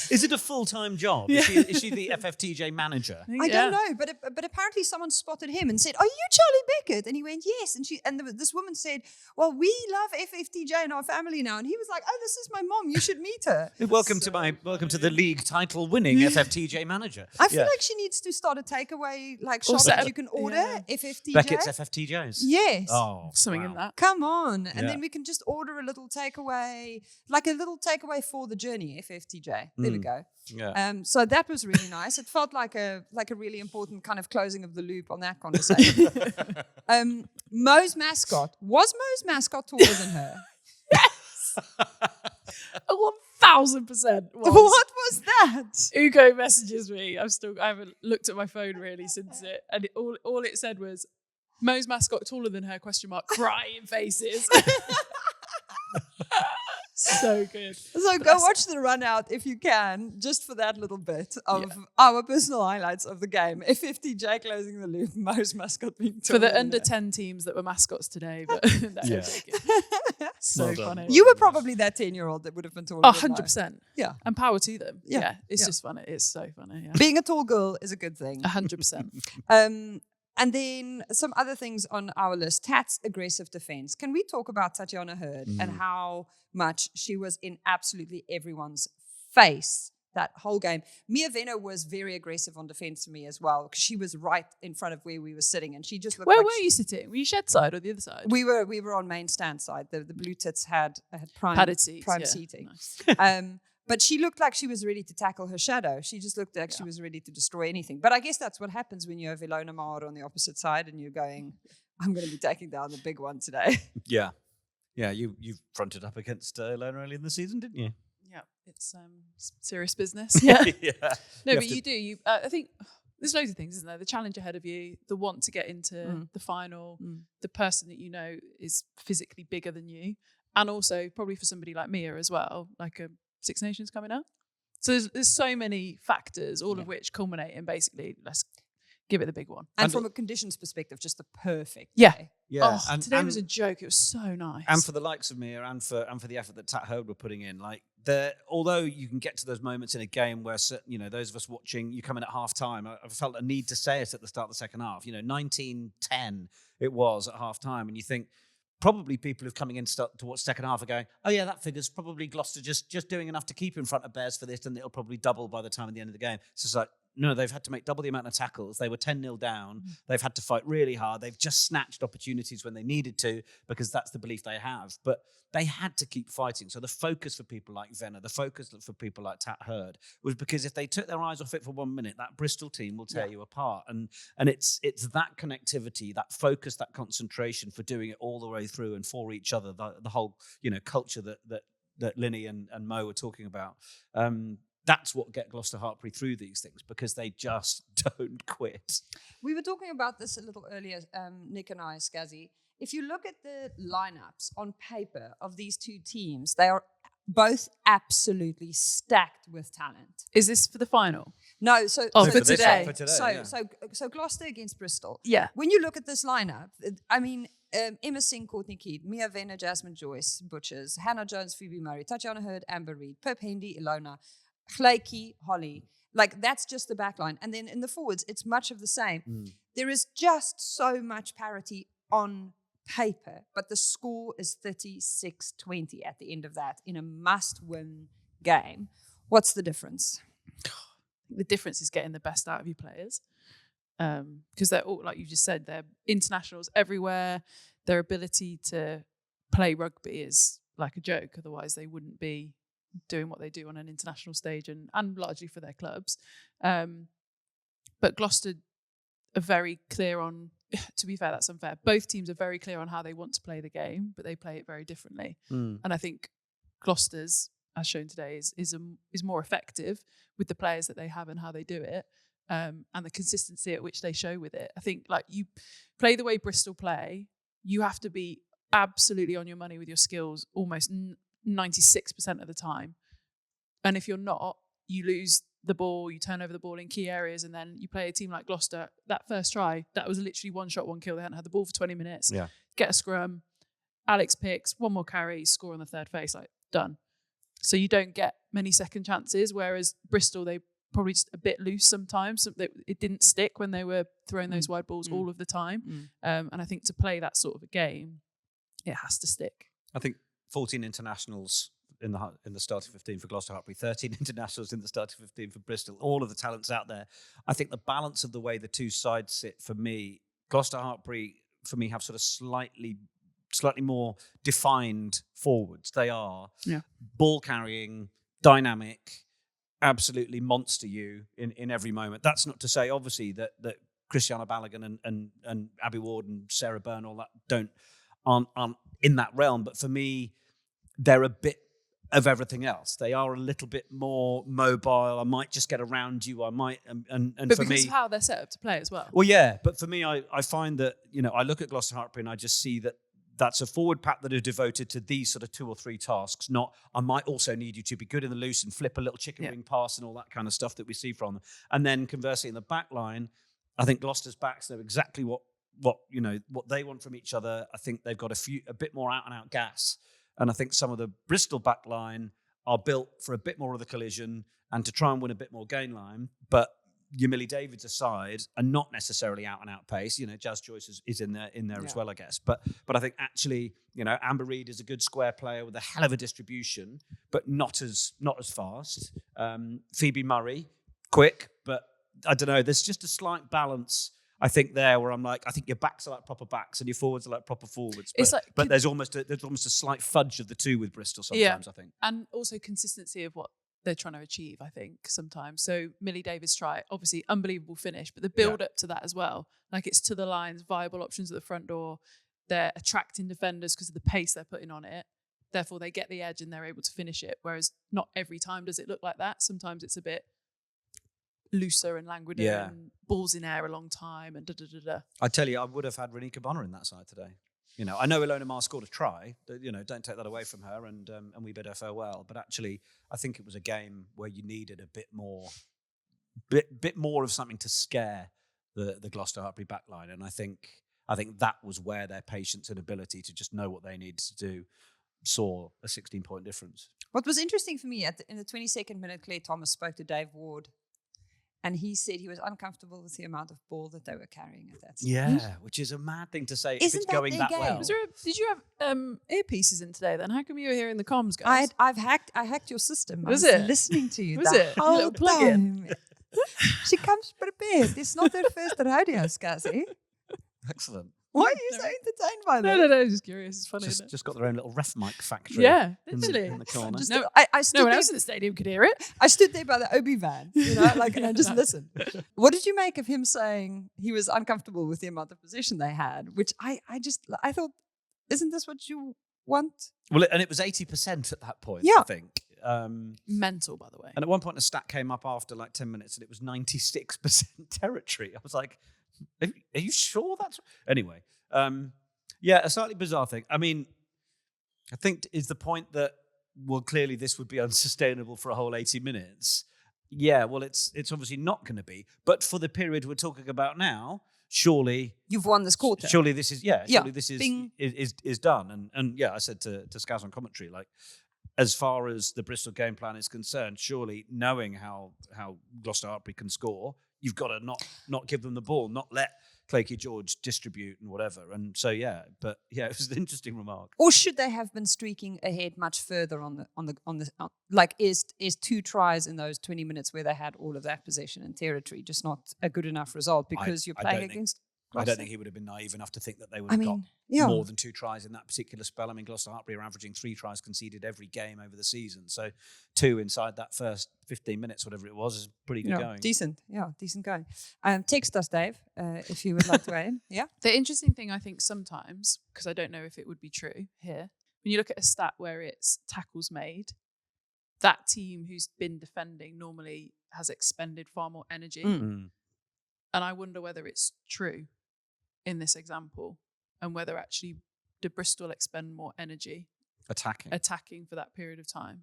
Is it a full-time job? Is she the FFTJ manager? I don't know, but apparently someone spotted him and said, "Are you Charlie Beckett?" And he went, "Yes." And this woman said, "Well, we love FFTJ in our family now." And he was like, "Oh, this is my mom. You should meet her." Welcome to the league title-winning FFTJ manager. I feel like she needs to start a takeaway shop set that up- you can order FFTJ. Beckett's FFTJs. Yes. Oh, Something wow. in that. Come on. And Yeah. then we can just order a little takeaway, like a little takeaway for the journey, FFTJ. There we go. Yeah. So that was really nice. It felt like a really important kind of closing of the loop on that conversation. Mo's mascot. Was Mo's mascot taller than her? 1000% was. What was that? Ugo messages me. I haven't looked at my phone really since it, and all it said was, "Mo's mascot taller than her?" ? Crying faces. So good. So go watch the run out if you can, just for that little bit of our personal highlights of the game. FFTJ closing the loop, Mo's mascot being For taller the than under her. 10 teams that were mascots today, but that Yeah. was good. So Well done. funny. You were probably that 10-year-old that would have been taller Oh, than Mo. 100%. Yeah. And power to them. Yeah. Yeah. It's Yeah. just funny. It's so funny. Yeah. Being a tall girl is a good thing. 100%. And then some other things on our list. Tat's aggressive defense. Can we talk about Tatiana Hurd and how much she was in absolutely everyone's face that whole game? Mia Venner was very aggressive on defense for me as well, because she was right in front of where we were sitting, and she just looked Where like were you sitting? Were you shed side or the other side? we were on main stand side. The blue tits had prime Padded seats. prime Yeah. seating. Nice. But she looked like she was ready to tackle her shadow. She just looked like she was ready to destroy anything. But I guess that's what happens when you have Ilona Maher on the opposite side and you're going, I'm going to be taking down the big one today. Yeah. Yeah, you fronted up against Ilona early in the season, didn't you? Yeah. It's serious business. Yeah. Yeah. No, You but have to- you do. I think there's loads of things, isn't there? The challenge ahead of you, the want to get into the final, the person that you know is physically bigger than you, and also probably for somebody like Mia as well, like a Six Nations coming up. So there's so many factors, all of which culminate in basically, let's give it the big one. And from a conditions perspective, just the perfect Yeah. day. Yeah. Oh, today was a joke. It was so nice. And for the likes of Mia and for the effort that Tat Hurd were putting in, although you can get to those moments in a game where those of us watching, you come in at half time. I felt a need to say it at the start of the second half. 19-10 it was at half time, and you think probably people who've coming in to watch second half are going, oh yeah, that figure's probably Gloucester just doing enough to keep in front of Bears for this, and it'll probably double by the time at the end of the game. So it's like, they've had to make double the amount of tackles. They were 10-0 down. They've had to fight really hard. They've just snatched opportunities when they needed to because that's the belief they have. But they had to keep fighting. So the focus for people like Venner, the focus for people like Tat Hurd was because if they took their eyes off it for 1 minute, that Bristol team will tear you apart. And it's that connectivity, that focus, that concentration for doing it all the way through and for each other, the whole culture that Lynnie and Mo were talking about. That's what get Gloucester Hartpury through these things because they just don't quit. We were talking about this a little earlier, Nick and I, Scazzy. If you look at the lineups on paper of these two teams, they are both absolutely stacked with talent. Is this for the final? No, so for today. For today, so Gloucester against Bristol. Yeah. When you look at this lineup, I mean, Emma Singh, Courtney Keat, Mia Venner, Jasmine Joyce, Butchers, Hannah Jones, Phoebe Murray, Tatiana Hurd, Amber Reid, Pip Hendy, Ilona, Chlakey, Holly. Like, that's just the back line. And then in the forwards, it's much of the same. There is just so much parity on paper, but the score is 36-20 at the end of that in a must-win game. What's the difference? The difference is getting the best out of your players. Because they're all, like you just said, they're internationals everywhere. Their ability to play rugby is like a joke. Otherwise, they wouldn't be doing what they do on an international stage and largely for their clubs. But Gloucester are very clear on, to be fair, that's unfair. Both teams are very clear on how they want to play the game, but they play it very differently. And I think Gloucester's, as shown today, is more effective with the players that they have and how they do it. And the consistency at which they show with it. I think, like, you play the way Bristol play, you have to be absolutely on your money with your skills almost 96% of the time. And if you're not, you lose the ball, you turn over the ball in key areas, and then you play a team like Gloucester. That first try, that was literally one shot, one kill. They hadn't had the ball for 20 minutes. Yeah. Get a scrum, Alex picks, one more carry, score on the third face, like, done. So you don't get many second chances, whereas Bristol, they probably just a bit loose sometimes. So it didn't stick when they were throwing those wide balls all of the time. And I think to play that sort of a game, it has to stick. I think 14 internationals in the starting 15 for Gloucester Hartpury, 13 internationals in the starting 15 for Bristol. All of the talents out there. I think the balance of the way the two sides sit for me, Gloucester Hartpury for me have sort of slightly more defined forwards. They are ball carrying, dynamic, absolutely monster you in every moment. That's not to say, obviously, that Christiana Balogun and Abby Ward and Sarah Bern, all that aren't in that realm. But for me, they're a bit of everything else. They are a little bit more mobile. I might just get around you. I might, and but for me, because of how they're set up to play as well. Well, yeah. But for me, I find that, I look at Gloucester Hartpury and I just see that that's a forward pack that are devoted to these sort of 2 or 3 tasks. Not, I might also need you to be good in the loose and flip a little chicken wing pass and all that kind of stuff that we see from them. And then conversely, in the back line, I think Gloucester's backs know exactly what they want from each other. I think they've got a bit more out and out gas. And I think some of the Bristol back line are built for a bit more of the collision and to try and win a bit more gain line. But your Millie Davids aside, are not necessarily out and out pace. Jazz Joyce is in there as well, I guess. But I think actually, Amber Reid is a good square player with a hell of a distribution, but not as fast. Phoebe Murray, quick, but I don't know. There's just a slight balance, I think, there where I'm like, I think your backs are like proper backs and your forwards are like proper forwards. But there's almost a slight fudge of the two with Bristol sometimes, I think. And also consistency of what they're trying to achieve, I think, sometimes. So Millie Davis try, obviously unbelievable finish, but the build up to that as well. Like, it's to the lines, viable options at the front door. They're attracting defenders because of the pace they're putting on it. Therefore, they get the edge and they're able to finish it. Whereas not every time does it look like that. Sometimes it's a bit looser and languider and balls in air a long time and da-da-da-da. I tell you, I would have had Renika Bonner in that side today. I know Ilona Maher scored a try. Don't take that away from her, and we bid her farewell. But actually, I think it was a game where you needed a bit more of something to scare the Gloucester Hartpury backline. And I think that was where their patience and ability to just know what they needed to do saw a 16-point difference. What was interesting for me in the 22nd minute, Claire Thomas spoke to Dave Ward. And he said he was uncomfortable with the amount of ball that they were carrying at that stage. Yeah, which is a mad thing to say if it's going that well. Did you have earpieces in today then? How come you were hearing the comms, guys? I hacked your system. Was I was it? listening to you Was the it? whole Little plug-in? time. She comes prepared. It's not her first rodeo, Scazzy. Excellent. Why are you so entertained by that? No, just curious. It's funny. Isn't it? Just got their own little ref mic factory. Yeah, in the, literally. in the corner. Just, No, I stood no one there, else in the stadium could hear it. I stood there by the Obi van, and I just listened. What did you make of him saying he was uncomfortable with the amount of possession they had? Which I thought, isn't this what you want? Well, and it was 80% at that point, Yeah. I think. Mental, by the way. And at one point, a stat came up after like 10 minutes and it was 96% territory. I was like, are you sure that's... Anyway, yeah, a slightly bizarre thing. I mean, I think is the point that, well, clearly this would be unsustainable for a whole 80 minutes. Yeah, well, it's obviously not going to be. But for the period we're talking about now, surely... You've won this quarter. Surely this is... Yeah, surely this Bing. is done. And yeah, I said to Scaz on commentary, like, as far as the Bristol game plan is concerned, surely knowing how Gloucester Hartpury can score, you've got to not give them the ball, not let Claykie George distribute and whatever. And so it was an interesting remark. Or should they have been streaking ahead much further on the like is 2 tries in those 20 minutes where they had all of that possession and territory just not a good enough result because you're playing against I Gloucester? don't think he would have been naive enough to think that they would I have mean, got yeah. more than 2 tries in that particular spell. I mean, Gloucester Hartpury are averaging 3 tries conceded every game over the season. So 2 inside that first 15 minutes, whatever it was, is pretty good going. Decent going. Text us, Dave, if you would like to weigh in. Yeah. The interesting thing, I think, sometimes, because I don't know if it would be true here, when you look at a stat where it's tackles made, that team who's been defending normally has expended far more energy. Mm. And I wonder whether it's true in this example and whether actually did Bristol expend more energy attacking for that period of time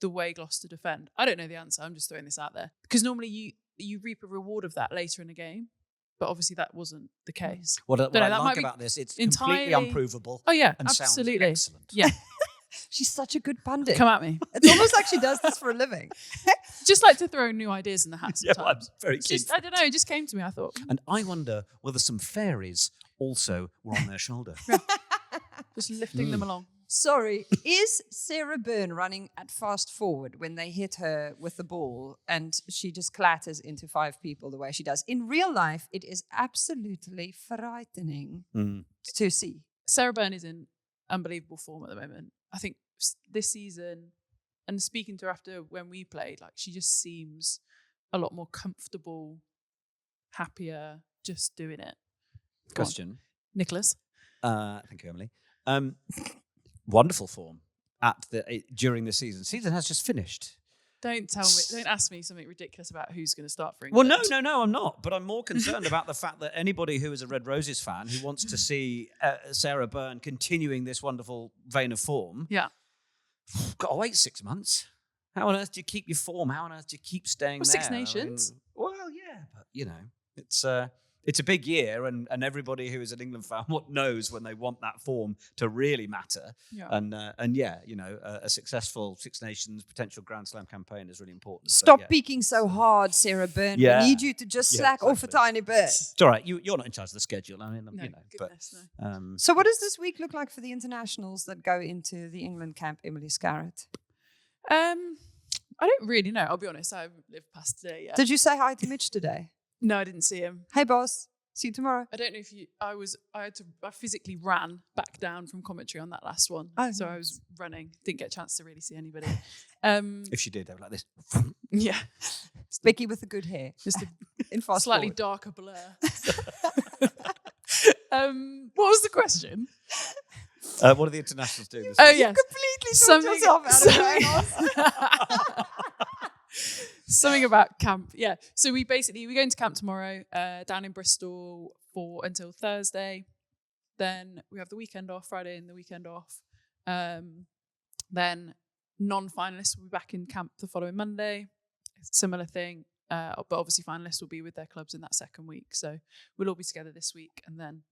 the way Gloucester defend. I don't know the answer. I'm just throwing this out there. Because normally you reap a reward of that later in a game. But obviously that wasn't the case. What I that like might about this, it's entirely completely unprovable. Oh yeah, and absolutely. sounds excellent. Yeah. She's such a good pundit. Come at me. It's almost like she does this for a living. Just like to throw new ideas in the hat Yeah, sometimes. I'm very keen. I don't know, it just came to me, I thought. And I wonder whether some fairies also were on their shoulder. Just lifting them along. Sorry, is Sarah Bern running at fast forward when they hit her with the ball and she just clatters into 5 people the way she does? In real life, it is absolutely frightening to see. Sarah Bern is in unbelievable form at the moment. I think this season, and speaking to her after when we played, like she just seems a lot more comfortable, happier, just doing it. Question. Nicholas. Thank you, Emily. Wonderful form during the season. Season has just finished. Don't ask me something ridiculous about who's going to start for England. Well, no, I'm not. But I'm more concerned about the fact that anybody who is a Red Roses fan who wants to see Sarah Bern continuing this wonderful vein of form, got to wait 6 months. How on earth do you keep your form? How on earth do you keep staying there? Six Nations. Well, yeah, but it's a big year, and everybody who is an England fan knows when they want that form to really matter. Yeah. And a successful Six Nations potential Grand Slam campaign is really important. Stop peaking so hard, Sarah Bern. Yeah. We need you to just slack off a tiny bit. It's all right. You're not in charge of the schedule. I mean, no. So what does this week look like for the internationals that go into the England camp, Emily Scarrett? I don't really know. I'll be honest. I haven't lived past today yet. Did you say hi to Mitch today? No, I didn't see him. Hey, boss. See you tomorrow. I don't know if I physically ran back down from commentary on that last one. So I was running. Didn't get a chance to really see anybody. If she did, they were like this. Yeah. Becky with the good hair. Just in fast slightly forward. darker blur. What was the question? What are the internationals doing this Oh, week? yes. Completely talked yourself out of it. Something about camp. Yeah. So we're going to camp tomorrow down in Bristol until Thursday. Then we have the weekend off, Friday and the weekend off. Then non-finalists will be back in camp the following Monday. Similar thing. But obviously finalists will be with their clubs in that second week. So we'll all be together this week. And then,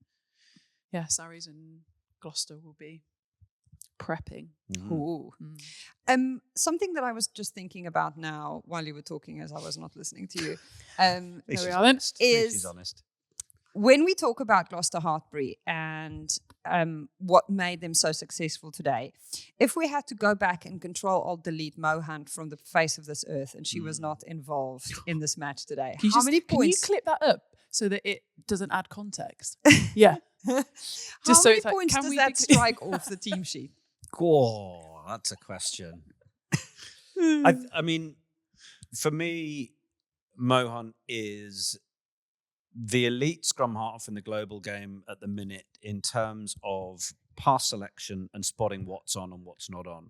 Sarries and Gloucester will be prepping. Ooh. Something that I was just thinking about now while you were talking as I was not listening to you. There we are then. She's honest. when we talk about Gloucester Hartpury and what made them so successful today, if we had to go back and Control-Alt-Delete Mo Hunt from the face of this earth and she was not involved in this match today, how many Can you points? clip that up so that it doesn't add context? Yeah. How Just so many it's like, points can does we that be- strike off the team sheet? Oh, that's a question. I mean, for me, Mo Hunt is the elite scrum half in the global game at the minute in terms of pass selection and spotting what's on and what's not on.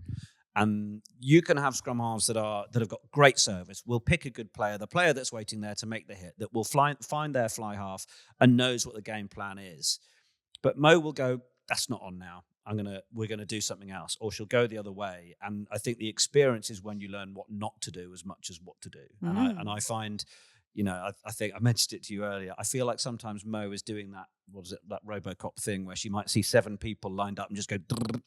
And you can have scrum halves that have got great service. We'll pick a good player, the player that's waiting there to make the hit, that will find their fly half and knows what the game plan is. But Mo will go, that's not on now. We're gonna do something else, or she'll go the other way. And I think the experience is when you learn what not to do as much as what to do. And I find, I think I mentioned it to you earlier. I feel like sometimes Mo is doing that. What is it? That RoboCop thing where she might see 7 people lined up and just go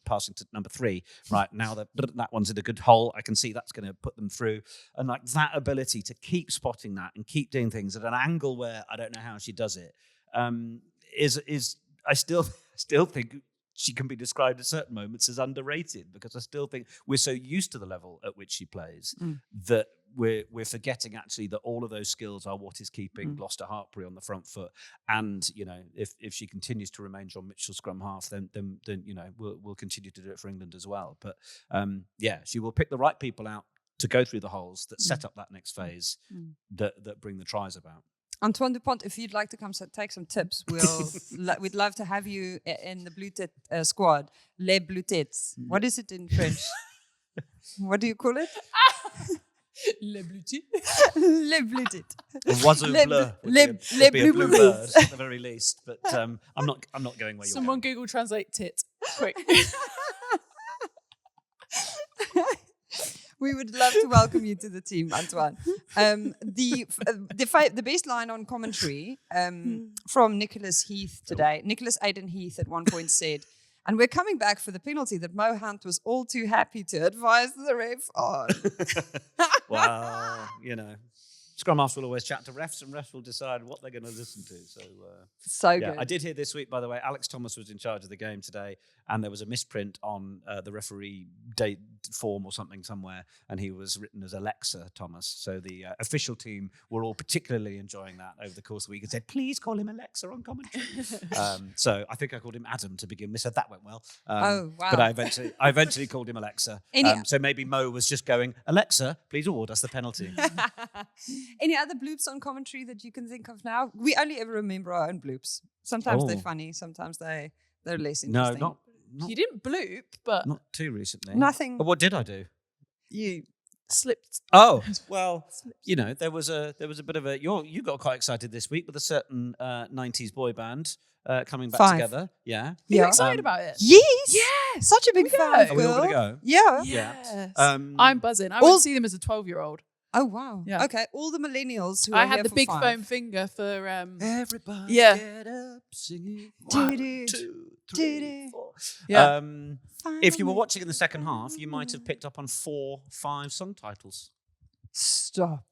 passing to number 3. Right now that one's in a good hole. I can see that's going to put them through. And like that ability to keep spotting that and keep doing things at an angle where I don't know how she does it is I still think she can be described at certain moments as underrated, because I still think we're so used to the level at which she plays that we're forgetting actually that all of those skills are what is keeping Gloucester Hartpury on the front foot. And if she continues to remain John Mitchell's scrum half, then we'll continue to do it for England as well. But she will pick the right people out to go through the holes that set up that next phase that bring the tries about. Antoine Dupont, if you'd like to come take some tips, we'd love to have you in the Blue Tit squad. Les Blue Tits. What is it in French? What do you call it? Les Blue Tits. Les Blue Tits. Oiseau bleu. Les Blue Blue bird at the very least. But I'm not going where you're Someone going. Google Translate tit. Quick. We would love to welcome you to the team, Antoine. The best line on commentary from Nicholas Heath today. Nicholas Aidan Heath at one point said, and we're coming back for the penalty that Mo Hunt was all too happy to advise the ref on. Well, scrum halves will always chat to refs, and refs will decide what they're going to listen to. So good. I did hear this week, by the way, Alex Thomas was in charge of the game today, and there was a misprint on the referee date form or something somewhere, and he was written as Alexa Thomas. So the official team were all particularly enjoying that over the course of the week and said, please call him Alexa on commentary. So I think I called him Adam to begin with, so that went well. Oh, wow. But I eventually called him Alexa. So maybe Mo was just going, Alexa, please award us the penalty. Any other bloops on commentary that you can think of now? We only ever remember our own bloops. Sometimes they're funny, sometimes they're less interesting. No, not You didn't bloop, but not too recently. Nothing. But what did I do? You slipped. Oh, well, there was a bit of you got quite excited this week with a certain 90s boy band coming back together. Yeah. Are you excited about it? Yes. Yeah. Such a big fan. Are we all going to go? Yeah. Yes. Yeah. I'm buzzing. I went to see them as a 12-year-old. Oh, wow. Yeah. Okay. All the millennials who I are had here the for big 5. foam finger for Everybody Yeah. get up, singing. Do 1, do. 2, Do 3, do. 4. Yeah. If you were watching in the second half, you might have picked up on 4, 5 song titles. Stop.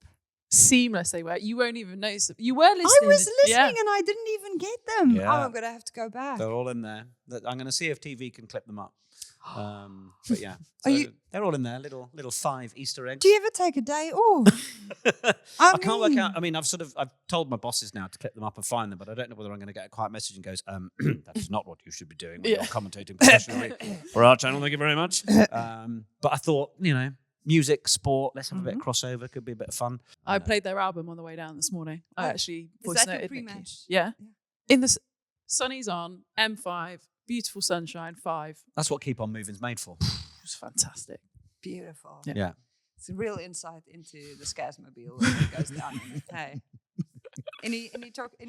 seamless they were. You won't even notice them. You were listening. I was listening Yeah. and I didn't even get them. Yeah. Oh, I'm going to have to go back. They're all in there. I'm going to see if TV can clip them up. But yeah, Are you- they're all in there. Little 5 Easter eggs. Do you ever take a day off? I can't work out. I mean, I've told my bosses now to clip them up and find them, but I don't know whether I'm going to get a quiet message and goes, that is not what you should be doing when you're commentating professionally for our channel. Thank you very much. But I thought, music, sport, let's have a bit of crossover. Could be a bit of fun. I played their album on the way down this morning. I actually voice that your noted Nick Heath. pre-match? Yeah. In the Sunny's on, M5, beautiful sunshine, 5. That's what Keep On Moving's made for. It was fantastic. Beautiful. Yeah. It's a real insight into the Scazmobile that goes down. Hey. Any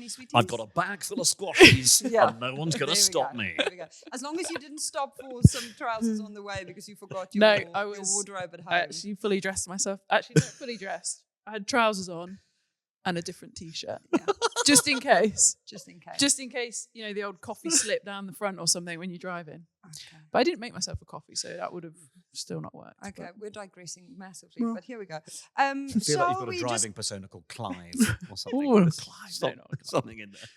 sweeties? I've got a bag full of squashies Yeah. and no one's going There to we stop go. me. There we go. As long as you didn't stop for some trousers on the way because you forgot your, I your was wardrobe at home. I actually fully dressed myself. Actually, not fully dressed. I had trousers on and a different t-shirt. Yeah. Just in case. Just in case. Just in case, the old coffee slip down the front or something when you're driving. Okay. But I didn't make myself a coffee, so that would have still not worked. Okay, but- we're digressing massively, but here we go. I feel like you've got a we driving just persona called Clive or something. Ooh, There's Clive, some- no, not Clive. something in there.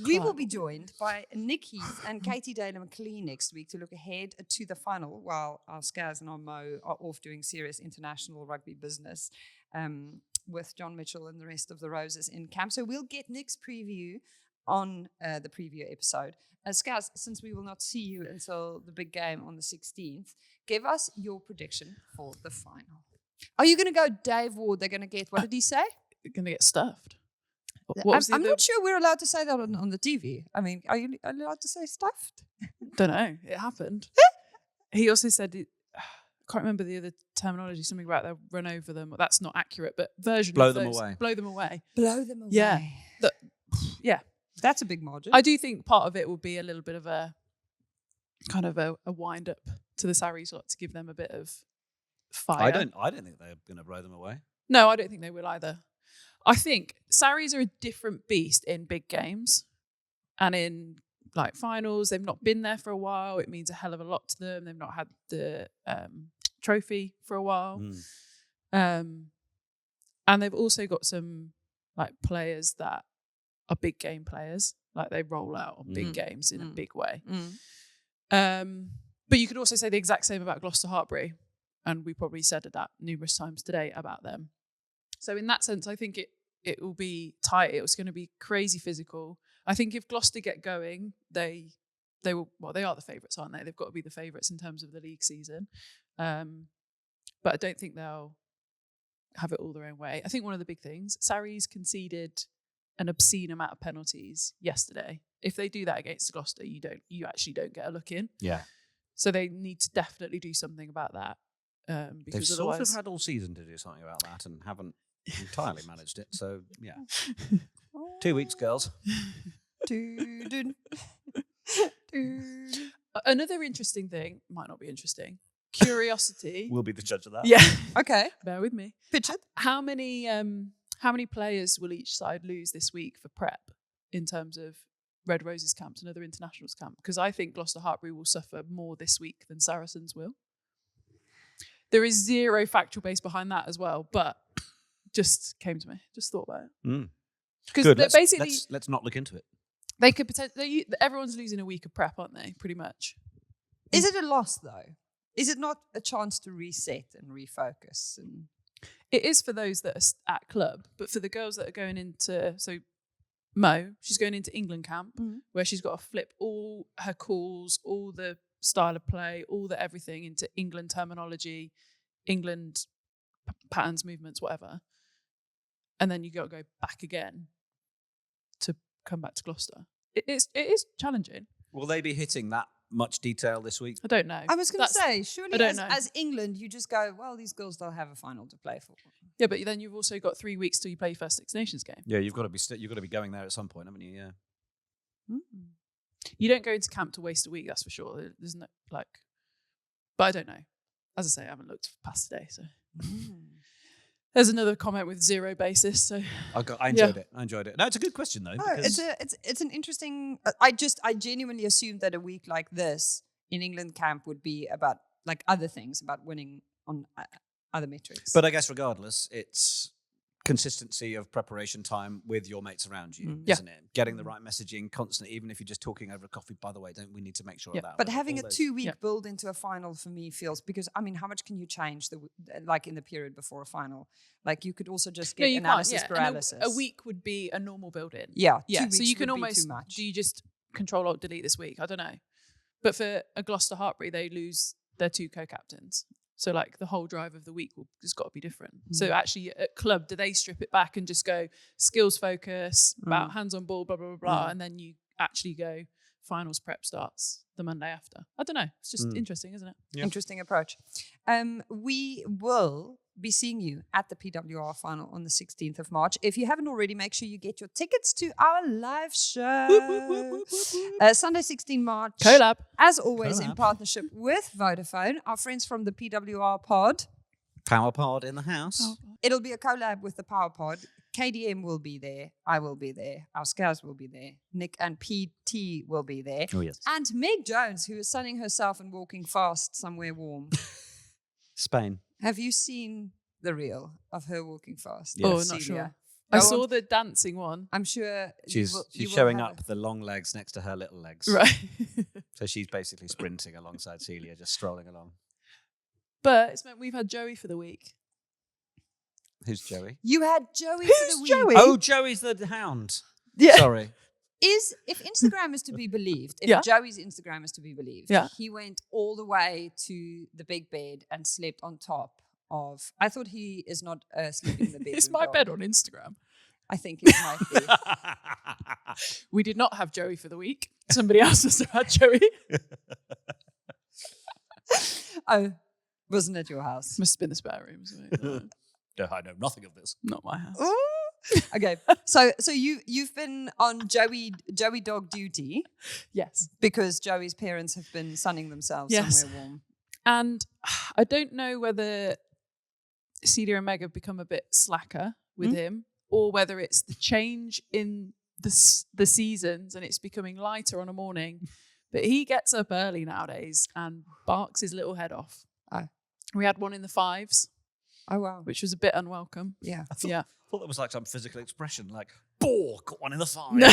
We will be joined by Nick Heath and Katie Daly McLean next week to look ahead to the final, while our Scaz and our Mo are off doing serious international rugby business with John Mitchell and the rest of the Roses in camp. So we'll get Nick's preview on the preview episode. Scaz, since we will not see you until the big game on the 16th, give us your prediction for the final. Are you going to go Dave Ward? They're going to get, what did he say? You're going to get stuffed. I'm not sure we're allowed to say that on the TV. I mean, are you allowed to say stuffed? Don't know. It happened. He also said, I can't remember the other terminology, something about they'll run over them. That's not accurate, but version Blow of them those, away. Blow them away. Blow them away. Yeah. Yeah. That's a big margin. I do think part of it will be a little bit of a kind of a wind up to the Sarries lot to give them a bit of fire. I don't think they're going to blow them away. No, I don't think they will either. I think Sarries are a different beast in big games and in like finals. They've not been there for a while. It means a hell of a lot to them. They've not had the trophy for a while. And they've also got some like players that are big game players. Like they roll out on big games in a big way. But you could also say the exact same about Gloucester Hartpury. And we probably said that numerous times today about them. So in that sense, I think it will be tight. It was going to be crazy physical. I think if Gloucester get going, they will. Well, they are the favourites, aren't they? They've got to be the favourites in terms of the league season. But I don't think they'll have it all their own way. I think one of the big things, Sarries conceded an obscene amount of penalties yesterday. If they do that against Gloucester, you actually don't get a look in. Yeah. So they need to definitely do something about that. Because They've otherwise, sort of had all season to do something about that and haven't entirely managed it. So, yeah. 2 weeks, girls. Another interesting thing, might not be interesting, curiosity. We'll be the judge of that. Yeah. Okay. Bear with me. Pitch it. How many players will each side lose this week for prep in terms of Red Roses camps and other internationals camp? Because I think Gloucester Hartpury will suffer more this week than Saracens will. There is zero factual base behind that as well, but just came to me. Just thought about it. Because basically, let's not look into it. they could potentially. Everyone's losing a week of prep, aren't they? Pretty much. Is it a loss though? Is it not a chance to reset and refocus? And It is for those that are at club, but for the girls that are going into Mo, she's going into England camp where she's got to flip all her calls, all the style of play, all the everything into England terminology, England patterns, movements, whatever. And then you got to go back again to come back to Gloucester. It is challenging. Will they be hitting that much detail this week? I don't know. I was going to say, surely I don't know. as England, you just go, well, these girls don't have a final to play for. Yeah, but then you've also got 3 weeks till you play your first Six Nations game. Yeah, you've got to be going there at some point, haven't you? Yeah. You don't go into camp to waste a week, that's for sure. There's no but I don't know. As I say, I haven't looked past today, so there's another comment with zero basis. So I enjoyed it. I enjoyed it. No, it's a good question though. No, because it's an interesting. I genuinely assumed that a week like this in England camp would be about like other things, about winning on other metrics. But I guess regardless, it's consistency of preparation time with your mates around you, isn't it? Getting the right messaging constantly, even if you're just talking over a coffee. By the way, don't we need to make sure of that? But having a 2-week build into a final for me feels, because I mean, how much can you change in the period before a final? Like you could also just get analysis paralysis. A week would be a normal build-in. Yeah, 2 yeah. weeks So you can would be almost too much. do you just Control Alt Delete this week? I don't know. But for a Gloucester Hartpury, they lose their 2 co-captains. So like the whole drive of the week has got to be different. So actually at club, do they strip it back and just go skills focus, about hands on ball, blah, blah, blah, blah. And then you actually go finals prep starts the Monday after. I don't know. It's just interesting, isn't it? Yeah. Interesting approach. We will be seeing you at the PWR final on the 16th of March. If you haven't already, make sure you get your tickets to our live show. Sunday, 16 March. Collab. As always, in partnership with Vodafone, our friends from the PWR pod. Power Pod in the house. It'll be a collab with the Power Pod. KDM will be there. I will be there. Our Scaz will be there. Nick and PT will be there. Oh, yes. And Meg Jones, who is sunning herself and walking fast somewhere warm. Spain. Have you seen the reel of her walking fast? Yes. Oh, not sure. I Go saw on. the dancing one. I'm sure She's you will showing have up the long legs next to her little legs. Right. So she's basically sprinting alongside Celia, just strolling along. But it's meant we've had Joey for the week. Who's Joey? You had Joey for the week. Joey? Oh, Joey's the hound. Yeah. Sorry. If Instagram is to be believed, if Yeah. Joey's Instagram is to be believed, Yeah. he went all the way to the big bed and slept on top of. I thought he is not sleeping in the bed. It's my bed on Instagram. I think it might be. We did not have Joey for the week. Somebody else has had Joey. Oh, wasn't it your house? Must have been the spare room. No, I know nothing of this. Not my house. Okay, so you've been on Joey dog duty Yes. because Joey's parents have been sunning themselves Yes. somewhere warm. And I don't know whether Celia and Meg have become a bit slacker with him, or whether it's the change in the seasons and it's becoming lighter on a morning. But he gets up early nowadays and barks his little head off. Oh. We had one in the 5s, Oh wow, which was a bit unwelcome. yeah. Yeah. I thought that was like some physical expression, like, "Boar, got one in the five." No,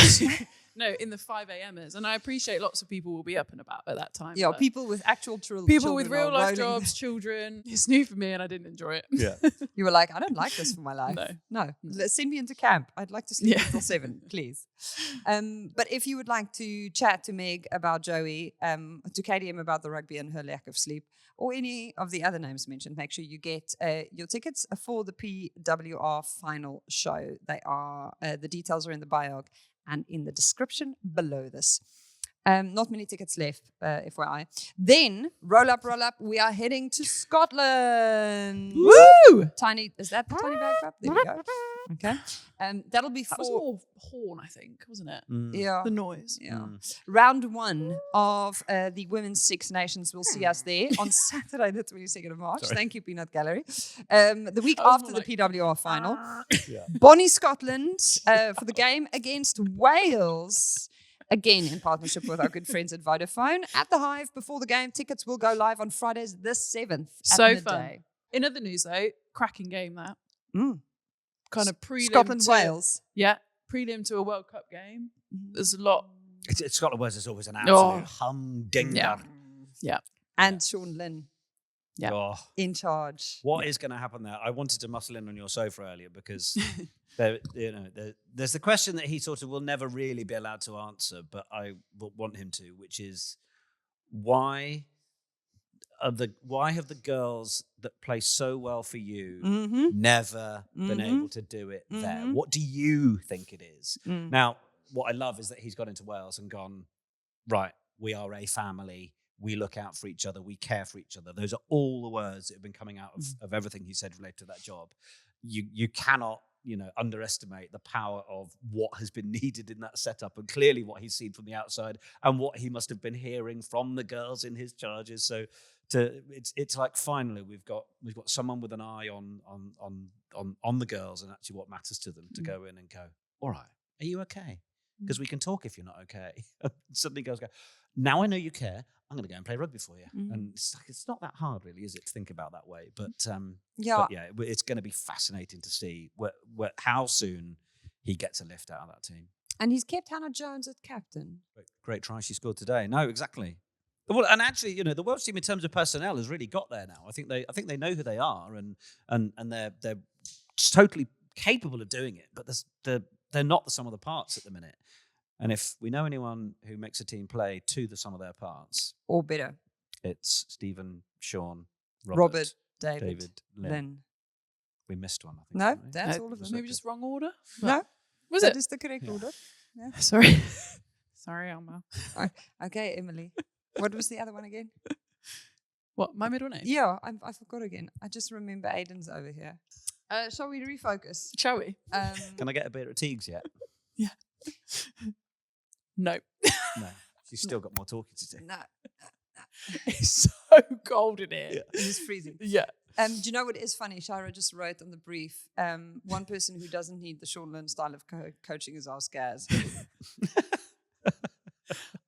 no, in the 5 a.m.ers. And I appreciate lots of people will be up and about at that time. Yeah, but people with actual children. people with real life rolling. jobs, children. It's new for me and I didn't enjoy it. Yeah. You were like, I don't like this for my life. No. Let's send me into camp. I'd like to sleep Yeah. until 7, please. But if you would like to chat to Meg about Joey, to KDM about the rugby and her lack of sleep, or any of the other names mentioned, make sure you get your tickets for the PWR final show. They are the details are in the bio and in the description below this. Not many tickets left, FYI. Then, roll up, we are heading to Scotland. Woo! Tiny, is that the tiny bag up? There we go. Okay. That'll be That was for, more horn, I think, wasn't it? yeah. The noise. Yeah. Round 1 of the Women's Six Nations will see us there on Saturday, the 22nd of March. Sorry. Thank you, Peanut Gallery. The week I was after more the PWR final, Yeah. Bonnie, Scotland, for the game against Wales. Again, in partnership with our good friends at Vodafone. At the Hive, before the game, tickets will go live on Fridays the 7th at So midday. fun. In other news, though, cracking game that. Mm. Kind of prelim Scotland, to, Wales. Yeah, prelim to a World Cup game. There's a lot. It's Scotland Wales is always an absolute humdinger. Yeah. Yeah. And Sean Lynn Yeah. Oh, in charge. what is going to happen there? I wanted to muscle in on your sofa earlier because there's the question that he sort of will never really be allowed to answer, but I will want him to, which is why have the girls that play so well for you never been able to do it there? What do you think it is? Now, what I love is that he's gone into Wales and gone, right, we are a family. We look out for each other. We care for each other. Those are all the words that have been coming out of everything he said related to that job. You cannot, underestimate the power of what has been needed in that setup, and clearly what he's seen from the outside and what he must have been hearing from the girls in his charges. So it's like finally we've got someone with an eye on the girls and actually what matters to them to go in and go, all right, are you okay? Because we can talk if you're not okay. Suddenly girls go, now I know you care, I'm going to go and play rugby for you. And it's not that hard, really, is it, to think about that way? But it's going to be fascinating to see how soon he gets a lift out of that team. And he's kept Hannah Jones as captain. Great try she scored today. No, exactly. Well, and actually, the Welsh team in terms of personnel has really got there now. I think they know who they are, and they're totally capable of doing it. But they're not the sum of the parts at the minute. And if we know anyone who makes a team play to the sum of their parts, Or better. it's Stephen, Sean, Robert, David, Lynn. Lynn. We missed one, I think. No, didn't we? that's all of them. Maybe just wrong order? No, Was that it? is the correct order. Sorry. Sorry, Elma. Okay, Emily. What was the other one again? What, my middle name? Yeah, I forgot again. I just remember Aiden's over here. Shall we refocus? Shall we? Can I get a beer at Teague's yet? Yeah. No. No. She's still got more talking to do. No, It's so cold in here. it is freezing. Yeah. Do you know what is funny? Shara just wrote on the brief, one person who doesn't need the Sean Lynn style of coaching is our Scaz.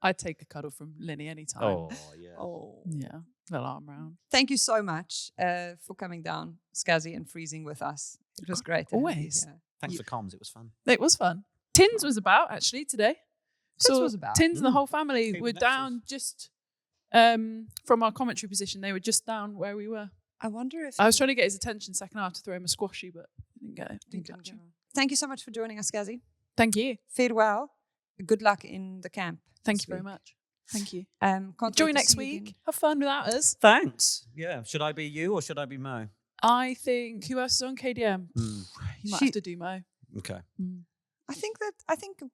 I'd take a cuddle from Lynnie anytime. Oh, yeah. Oh. Yeah, little arm round. Thank you so much for coming down, Scazzy, and freezing with us. It was great. to have you Always. here. Thanks for comms. It was fun. It was fun. Tins was about actually today. Tins was about. Tins and the whole family Keep were the down just from our commentary position. They were just down where we were. I wonder if I was trying to get his attention second half to throw him a squashy, but didn't get it. Didn't catch him. Thank you so much for joining us, Scazzy. Thank you. Farewell. Good luck in the camp. Thank this you very week. much. Thank you. Can't wait Join to next see you week. again. Have fun without us. Thanks. Yeah. Should I be you or should I be Mo? I think who else is on KDM? You might have to do Mo. Okay. I think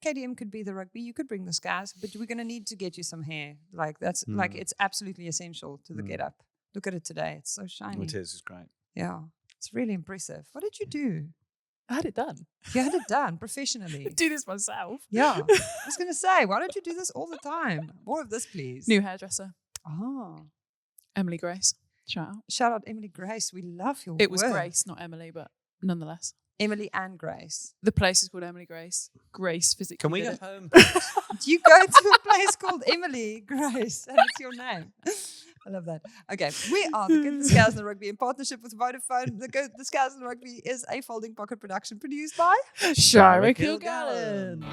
KDM could be the rugby. You could bring the Scaz, but we're going to need to get you some hair. Like that's like it's absolutely essential to the get up. Look at it today. It's so shiny. It is. It's great. Yeah. It's really impressive. What did you do? I had it done. You had it done professionally. Do this myself. Yeah. I was going to say, why don't you do this all the time? More of this, please. New hairdresser, Oh. Emily Grace. Shout out. Shout out Emily Grace. We love your It was work. Grace, not Emily, but nonetheless. Emily and Grace. The place is called Emily Grace. Grace physically. Can we did go it. home? You go to a place called Emily Grace, and it's your name. I love that. Okay, we are the Get the Scaz and the Rugby in partnership with Vodafone. The Scaz and the Rugby is a folding pocket production produced by Shira Kilgallen.